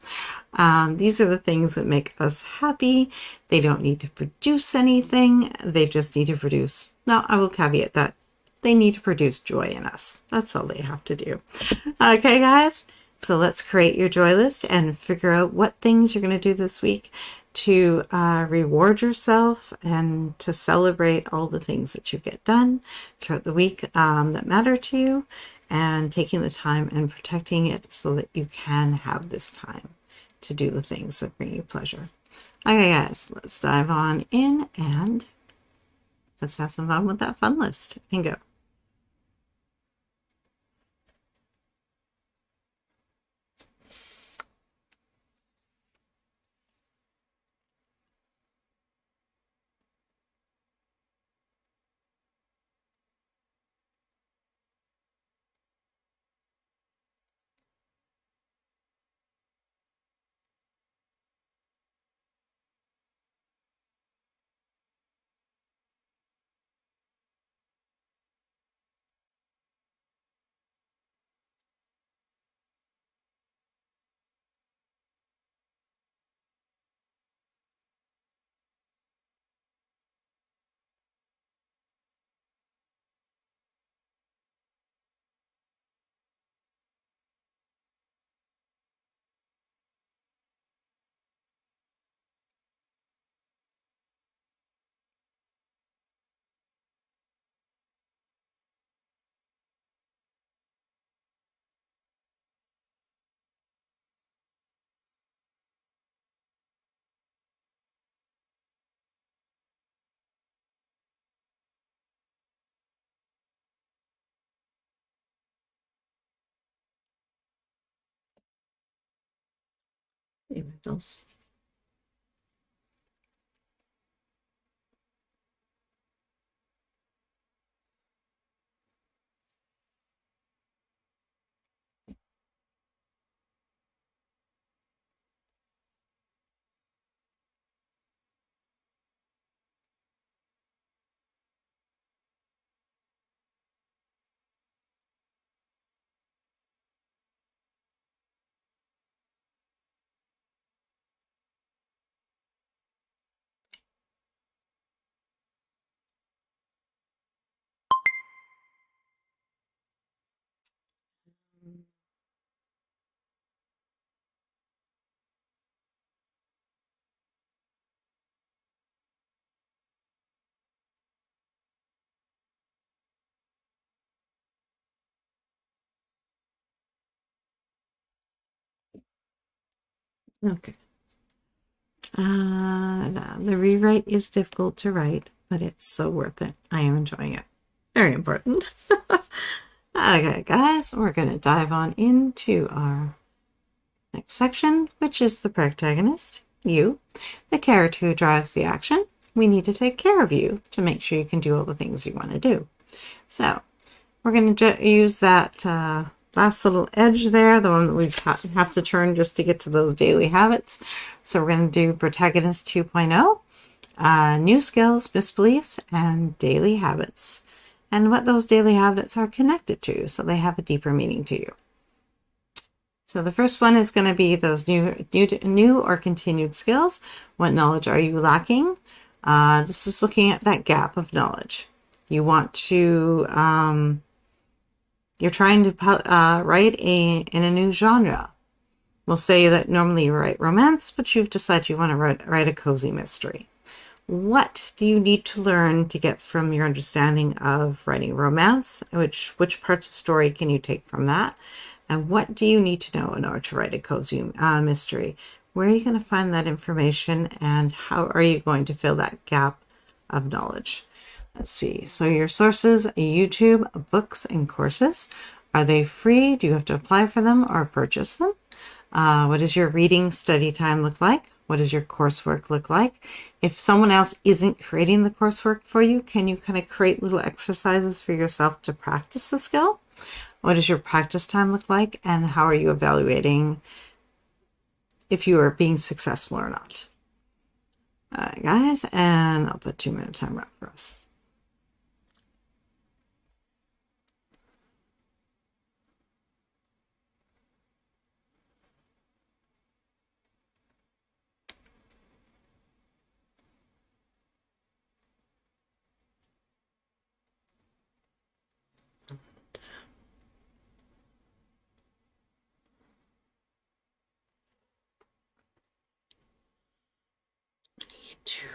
These are the things that make us happy. They don't need to produce anything. They just need to produce. Now, I will caveat that they need to produce joy in us. That's all they have to do. Okay, guys? So let's create your joy list and figure out what things you're going to do this week to reward yourself and to celebrate all the things that you get done throughout the week that matter to you, and taking the time and protecting it so that you can have this time to do the things that bring you pleasure. Okay, guys, let's dive on in and let's have some fun with that fun list and go. Hey, Rentals. Okay. No, the rewrite is difficult to write, but it's so worth it. I am enjoying it. Very important. Okay, guys, we're going to dive on into our next section, which is the protagonist, you, the character who drives the action. We need to take care of you to make sure you can do all the things you want to do. So we're going to use that last little edge there, the one that we have to turn just to get to those daily habits. So we're going to do Protagonist 2.0, new skills, misbeliefs, and daily habits, and what those daily habits are connected to, so they have a deeper meaning to you. So the first one is going to be those new or continued skills. What knowledge are you lacking? This is looking at that gap of knowledge. You want to you're trying to write in a new genre. We'll say that normally you write romance, but you've decided you want to write a cozy mystery. What do you need to learn to get from your understanding of writing romance? Which parts of story can you take from that? And what do you need to know in order to write a cozy mystery? Where are you going to find that information, and how are you going to fill that gap of knowledge? Let's see. So your sources, YouTube, books, and courses. Are they free? Do you have to apply for them or purchase them? What does your reading study time look like? What does your coursework look like? If someone else isn't creating the coursework for you, can you kind of create little exercises for yourself to practice the skill? What does your practice time look like? And how are you evaluating if you are being successful or not? All right, guys, and I'll put 2-minute timer up for us. Two.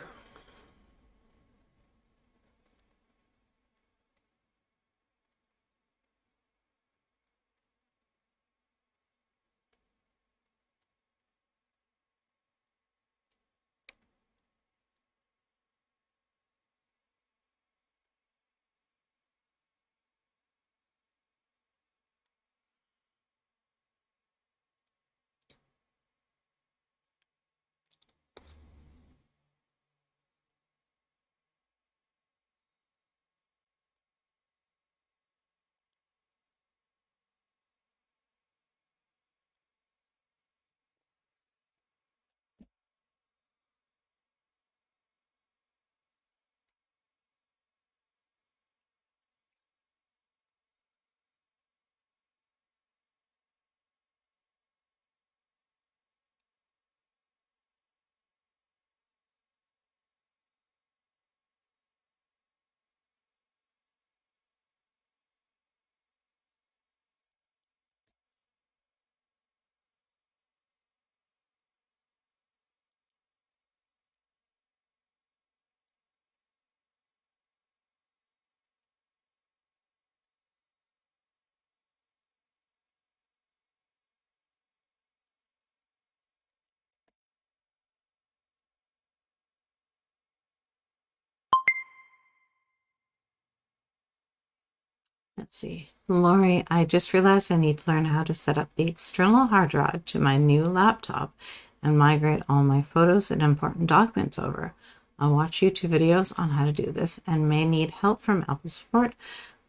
Let's see. Lori, I just realized I need to learn how to set up the external hard drive to my new laptop and migrate all my photos and important documents over. I'll watch YouTube videos on how to do this and may need help from Apple support.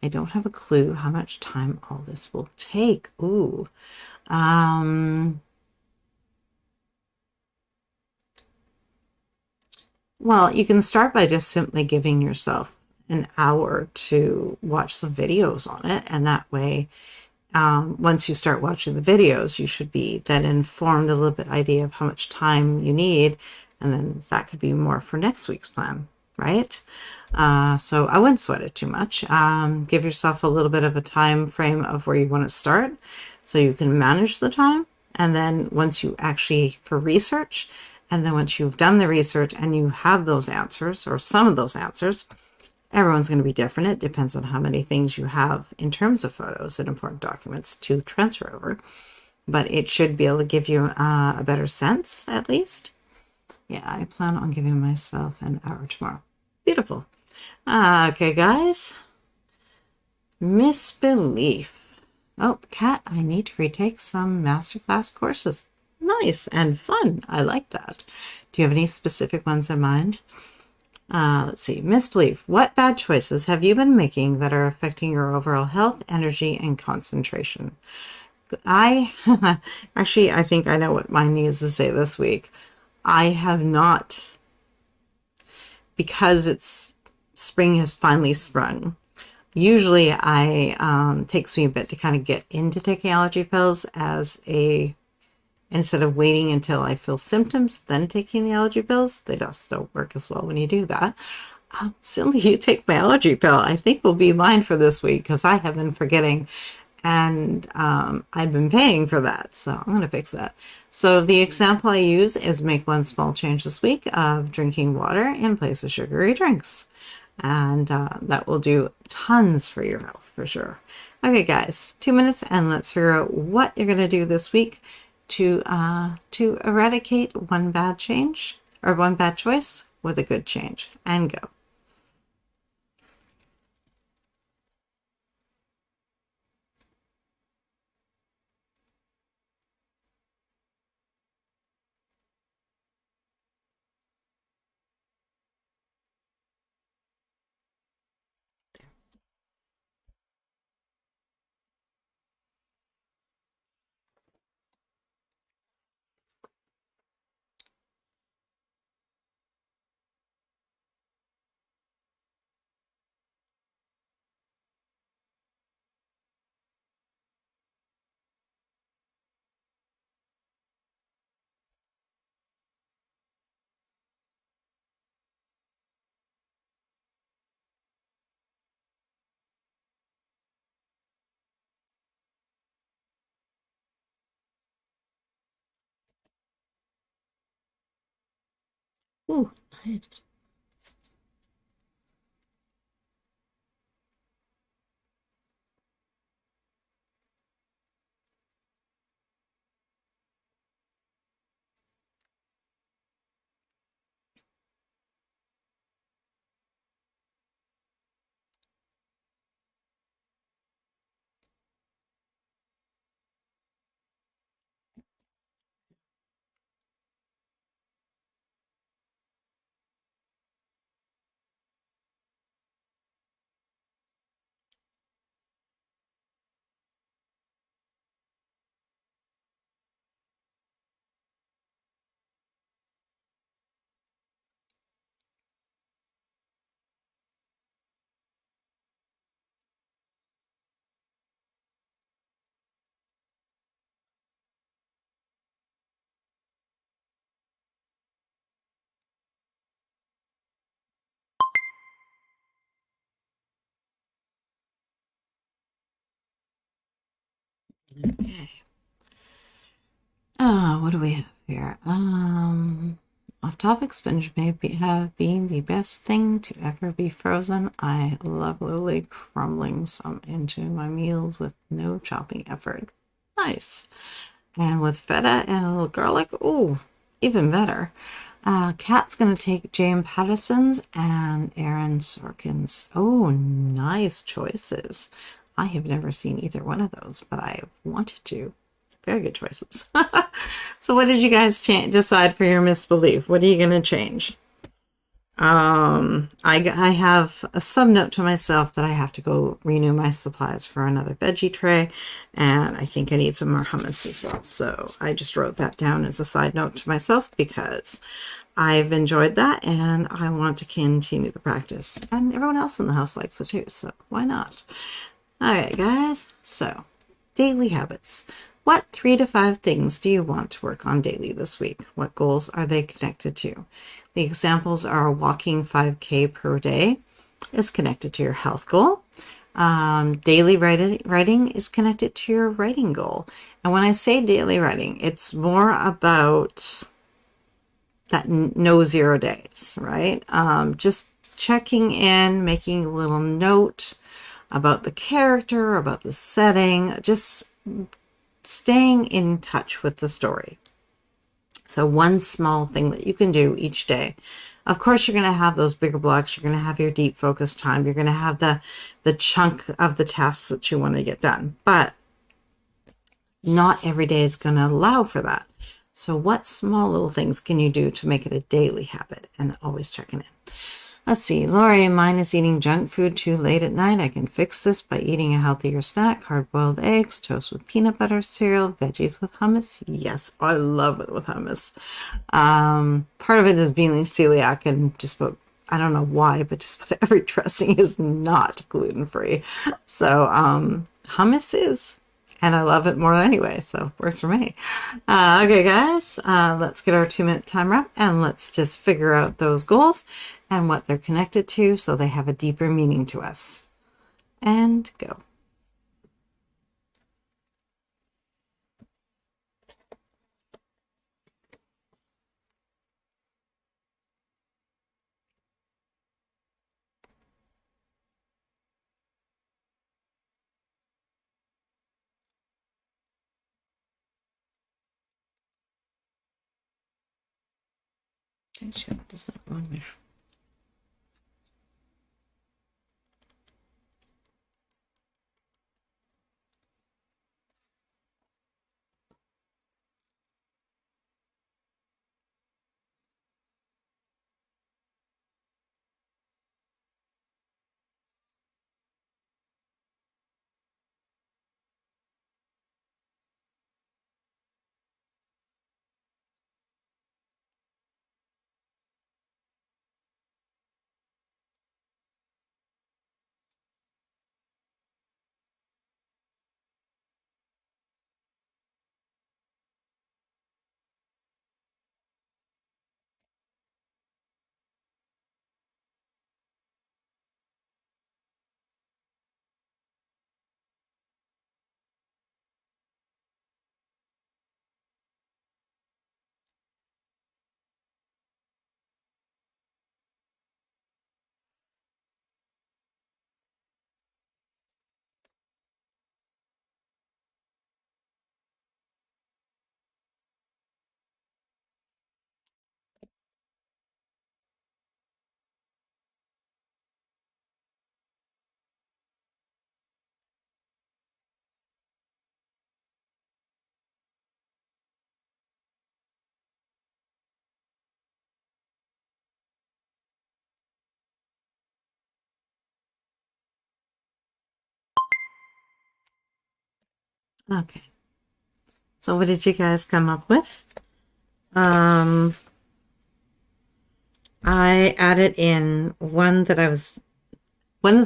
I don't have a clue how much time all this will take. Ooh. Well, you can start by just simply giving yourself an hour to watch some videos on it, and that way once you start watching the videos, you should be then informed a little bit idea of how much time you need, and then that could be more for next week's plan, right? So I wouldn't sweat it too much. Give yourself a little bit of a time frame of where you want to start so you can manage the time. And then once you actually, for research, and then once you've done the research and you have those answers or some of those answers, everyone's going to be different. It depends on how many things you have in terms of photos and important documents to transfer over. But it should be able to give you a better sense, at least. Yeah, I plan on giving myself an hour tomorrow. Beautiful. Okay, guys. Misbelief. Oh, Kat, I need to retake some masterclass courses. Nice and fun. I like that. Do you have any specific ones in mind? Let's see. Misbelief. What bad choices have you been making that are affecting your overall health, energy, and concentration? I actually, I think I know what mine needs to say this week. I have not, because it's spring has finally sprung. Usually I takes me a bit to kind of get into taking allergy pills as a instead of waiting until I feel symptoms, then taking the allergy pills. They just don't work as well when you do that. Simply you take my allergy pill, I think will be mine for this week because I have been forgetting and I've been paying for that. So I'm going to fix that. So the example I use is make one small change this week of drinking water in place of sugary drinks. And that will do tons for your health for sure. Okay, guys, 2 minutes and let's figure out what you're going to do this week to eradicate one bad change or one bad choice with a good change, and go. Ooh, nice. Okay. What do we have here? Off-topic spinach may have been the best thing to ever be frozen. I love literally crumbling some into my meals with no chopping effort. Nice. And with feta and a little garlic, ooh, even better. Kat's going to take James Patterson's and Erin Sorkin's. Oh, nice choices. I have never seen either one of those, but I wanted to. Very good choices. So what did you guys decide for your misbelief? What are you going to change? I have a sub note to myself that I have to go renew my supplies for another veggie tray, and I think I need some more hummus as well. So I just wrote that down as a side note to myself because I've enjoyed that and I want to continue the practice. And everyone else in the house likes it too, so why not? All right, guys. So, daily habits. What 3 to 5 things do you want to work on daily this week? What goals are they connected to? The examples are walking 5K per day is connected to your health goal. Daily writing is connected to your writing goal. And when I say daily writing, it's more about that no 0 days, right? Just checking in, making a little note about the character, about the setting, just staying in touch with the story. So one small thing that you can do each day. Of course, you're going to have those bigger blocks. You're going to have your deep focus time. You're going to have the chunk of the tasks that you want to get done. But not every day is going to allow for that. So what small little things can you do to make it a daily habit and always checking in? Let's see, Lori, mine is eating junk food too late at night. I can fix this by eating a healthier snack, hard-boiled eggs, toast with peanut butter, cereal, veggies with hummus. Yes, I love it with hummus. Part of it is being celiac and just about, I don't know why, but just about every dressing is not gluten-free. So hummus is. And I love it more anyway, so works for me. Okay, guys, let's get our 2-minute timer up and let's just figure out those goals and what they're connected to so they have a deeper meaning to us. And go. Actually, that does not belong there. Okay. So what did you guys come up with? I added in one of the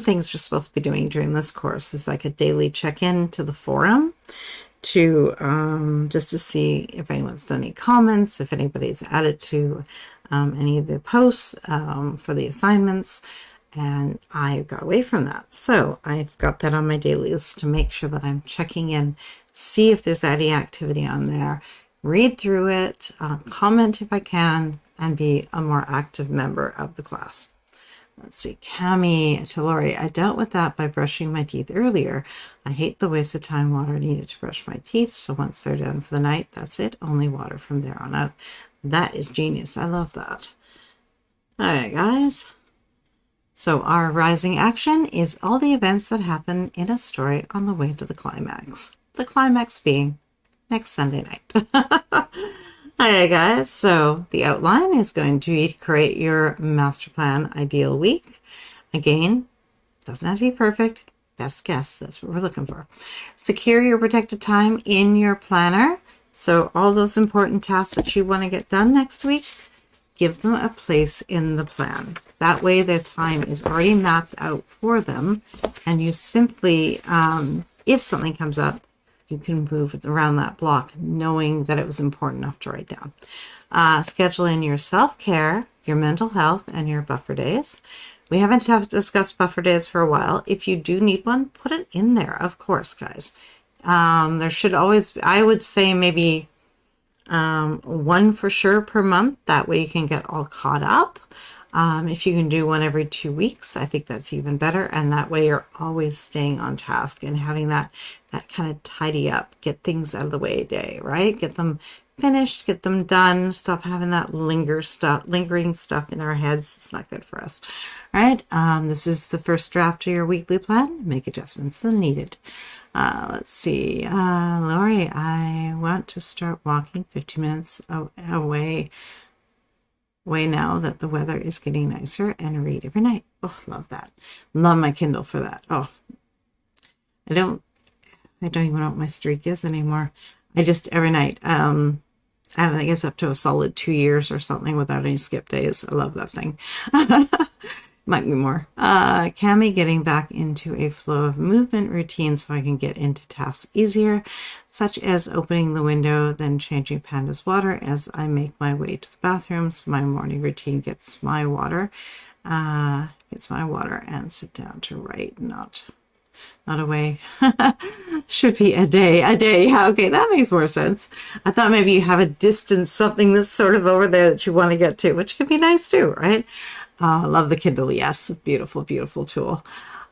things we're supposed to be doing during this course is like a daily check-in to the forum to just to see if anyone's done any comments, if anybody's added to any of the posts for the assignments, and I got away from that. So I've got that on my daily list to make sure that I'm checking in, see if there's any activity on there, read through it, comment if I can, and be a more active member of the class. Let's see, Cami to Lori, I dealt with that by brushing my teeth earlier. I hate the waste of time water needed to brush my teeth. So once they're done for the night, that's it. Only water from there on out. That is genius. I love that. All right, guys. So our rising action is all the events that happen in a story on the way to the climax. The climax being next Sunday night. Hi guys, so the outline is going to be to create your master plan ideal week. Again, doesn't have to be perfect. Best guess, that's what we're looking for. Secure your protected time in your planner. So all those important tasks that you want to get done next week, give them a place in the plan. That way their time is already mapped out for them. And you simply, if something comes up, you can move around that block knowing that it was important enough to write down. Schedule in your self-care, your mental health, and your buffer days. We haven't discussed buffer days for a while. If you do need one, put it in there, of course, guys. There should always, I would say maybe one for sure per month. That way you can get all caught up. If you can do one every 2 weeks, I think that's even better. And that way you're always staying on task and having that kind of tidy up, get things out of the way a day, right? Get them finished, get them done, stop having that lingering stuff in our heads. It's not good for us, right? This is the first draft of your weekly plan. Make adjustments as needed. Let's see. Lori, I want to start walking 50 minutes away now that the weather is getting nicer and read every night. Oh, love that. Love my Kindle for that. Oh, I don't even know what my streak is anymore. I just, every night, I think it's up to a solid 2 years or something without any skip days. I love that thing. Might be more. Cami, getting back into a flow of movement routine so I can get into tasks easier, such as opening the window, then changing Panda's water as I make my way to the bathroom. So my morning routine gets my water, and sit down to write, not away. Should be a day. Yeah, okay, that makes more sense. I thought maybe you have a distance, something that's sort of over there that you want to get to, which could be nice too, right? Love the Kindle. Yes, beautiful, beautiful tool.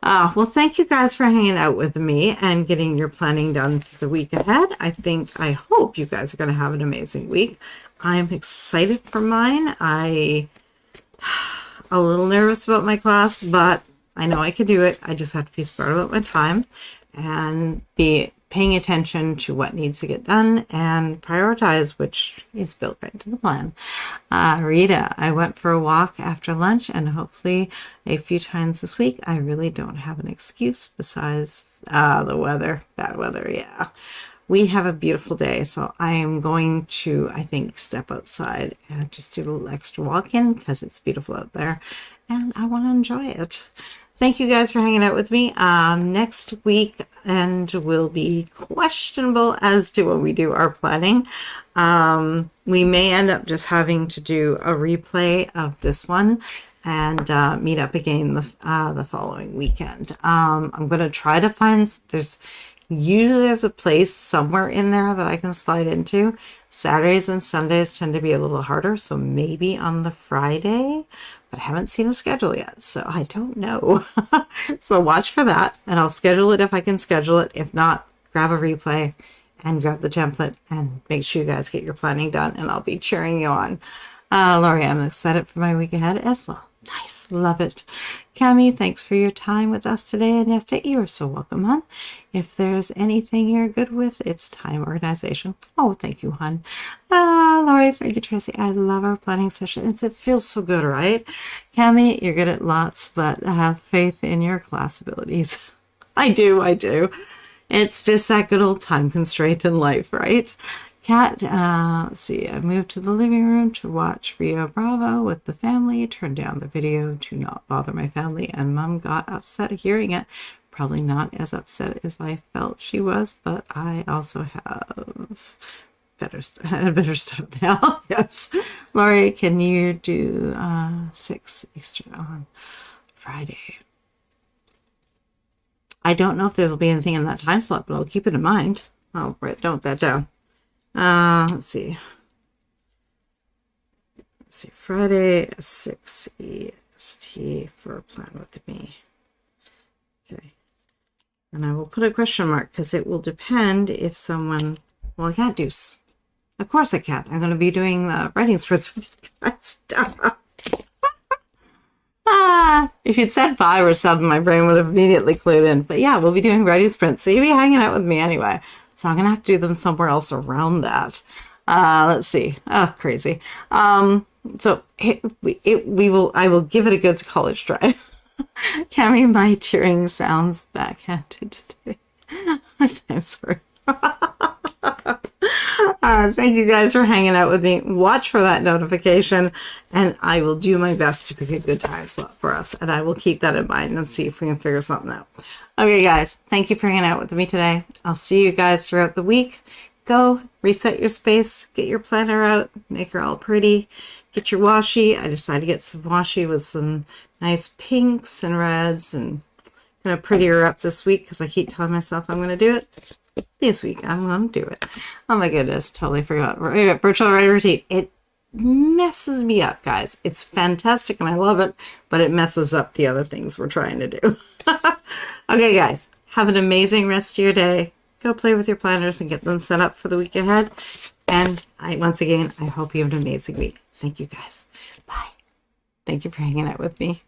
Well, thank you guys for hanging out with me and getting your planning done for the week ahead. I hope you guys are going to have an amazing week. I'm excited for mine. I'm a little nervous about my class, but I know I could do it. I just have to be smart about my time and be paying attention to what needs to get done and prioritize, which is built right into the plan. Rita, I went for a walk after lunch and hopefully a few times this week. I really don't have an excuse besides the weather, bad weather. Yeah, we have a beautiful day. So I am going to, I think, step outside and just do a little extra walk-in because it's beautiful out there and I want to enjoy it. Thank you guys for hanging out with me. Next week and will be questionable as to when we do our planning. We may end up just having to do a replay of this one and meet up again the following weekend. I'm going to try to find, there's a place somewhere in there that I can slide into. Saturdays and Sundays tend to be a little harder, so maybe on the Friday, but I haven't seen a schedule yet, so I don't know. So watch for that, and I'll schedule it if I can schedule it. If not, grab a replay and grab the template and make sure you guys get your planning done, and I'll be cheering you on. Lori, I'm excited for my week ahead as well. Nice, love it. Cami, thanks for your time with us today and yesterday. You're so welcome, hon. If there's anything you're good with, it's time organization. Oh, thank you, hon. Lori, thank you, Tracy. I love our planning sessions. It feels so good, right? Cami, you're good at lots, but have faith in your class abilities. I do. It's just that good old time constraint in life, right? Cat, let's see, I moved to the living room to watch Rio Bravo with the family, turned down the video to not bother my family, and Mom got upset hearing it. Probably not as upset as I felt she was, but I also have better stuff now. Yes. Lori, can you do 6 Eastern on Friday? I don't know if there'll be anything in that time slot, but I'll keep it in mind. I'll note that down. Let's see. Friday, 6 EST for Plan With Me. Okay. And I will put a question mark because it will depend if someone, well, I can't do, of course I can't. I'm going to be doing the writing sprints with you guys. If you'd said 5 or 7, my brain would have immediately clued in. But yeah, we'll be doing writing sprints. So you'll be hanging out with me anyway. So I'm going to have to do them somewhere else around that. Let's see. Oh, crazy. So I will give it a good college try. Cammy, my cheering sounds backhanded today. I'm sorry. Thank you guys for hanging out with me. Watch for that notification, and I will do my best to pick a good time slot for us, and I will keep that in mind and see if we can figure something out. Okay, guys, thank you for hanging out with me today. I'll see you guys throughout the week. Go reset your space, get your planner out, make her all pretty, get your washi. I decided to get some washi with some nice pinks and reds, and going to pretty her up this week because I keep telling myself I'm going to do it. This week I'm going to do it. Oh my goodness, totally forgot. Virtual writer routine. It messes me up, guys. It's fantastic and I love it, but it messes up the other things we're trying to do. Okay, guys, have an amazing rest of your day. Go play with your planners and get them set up for the week ahead. And once again, I hope you have an amazing week. Thank you, guys. Bye. Thank you for hanging out with me.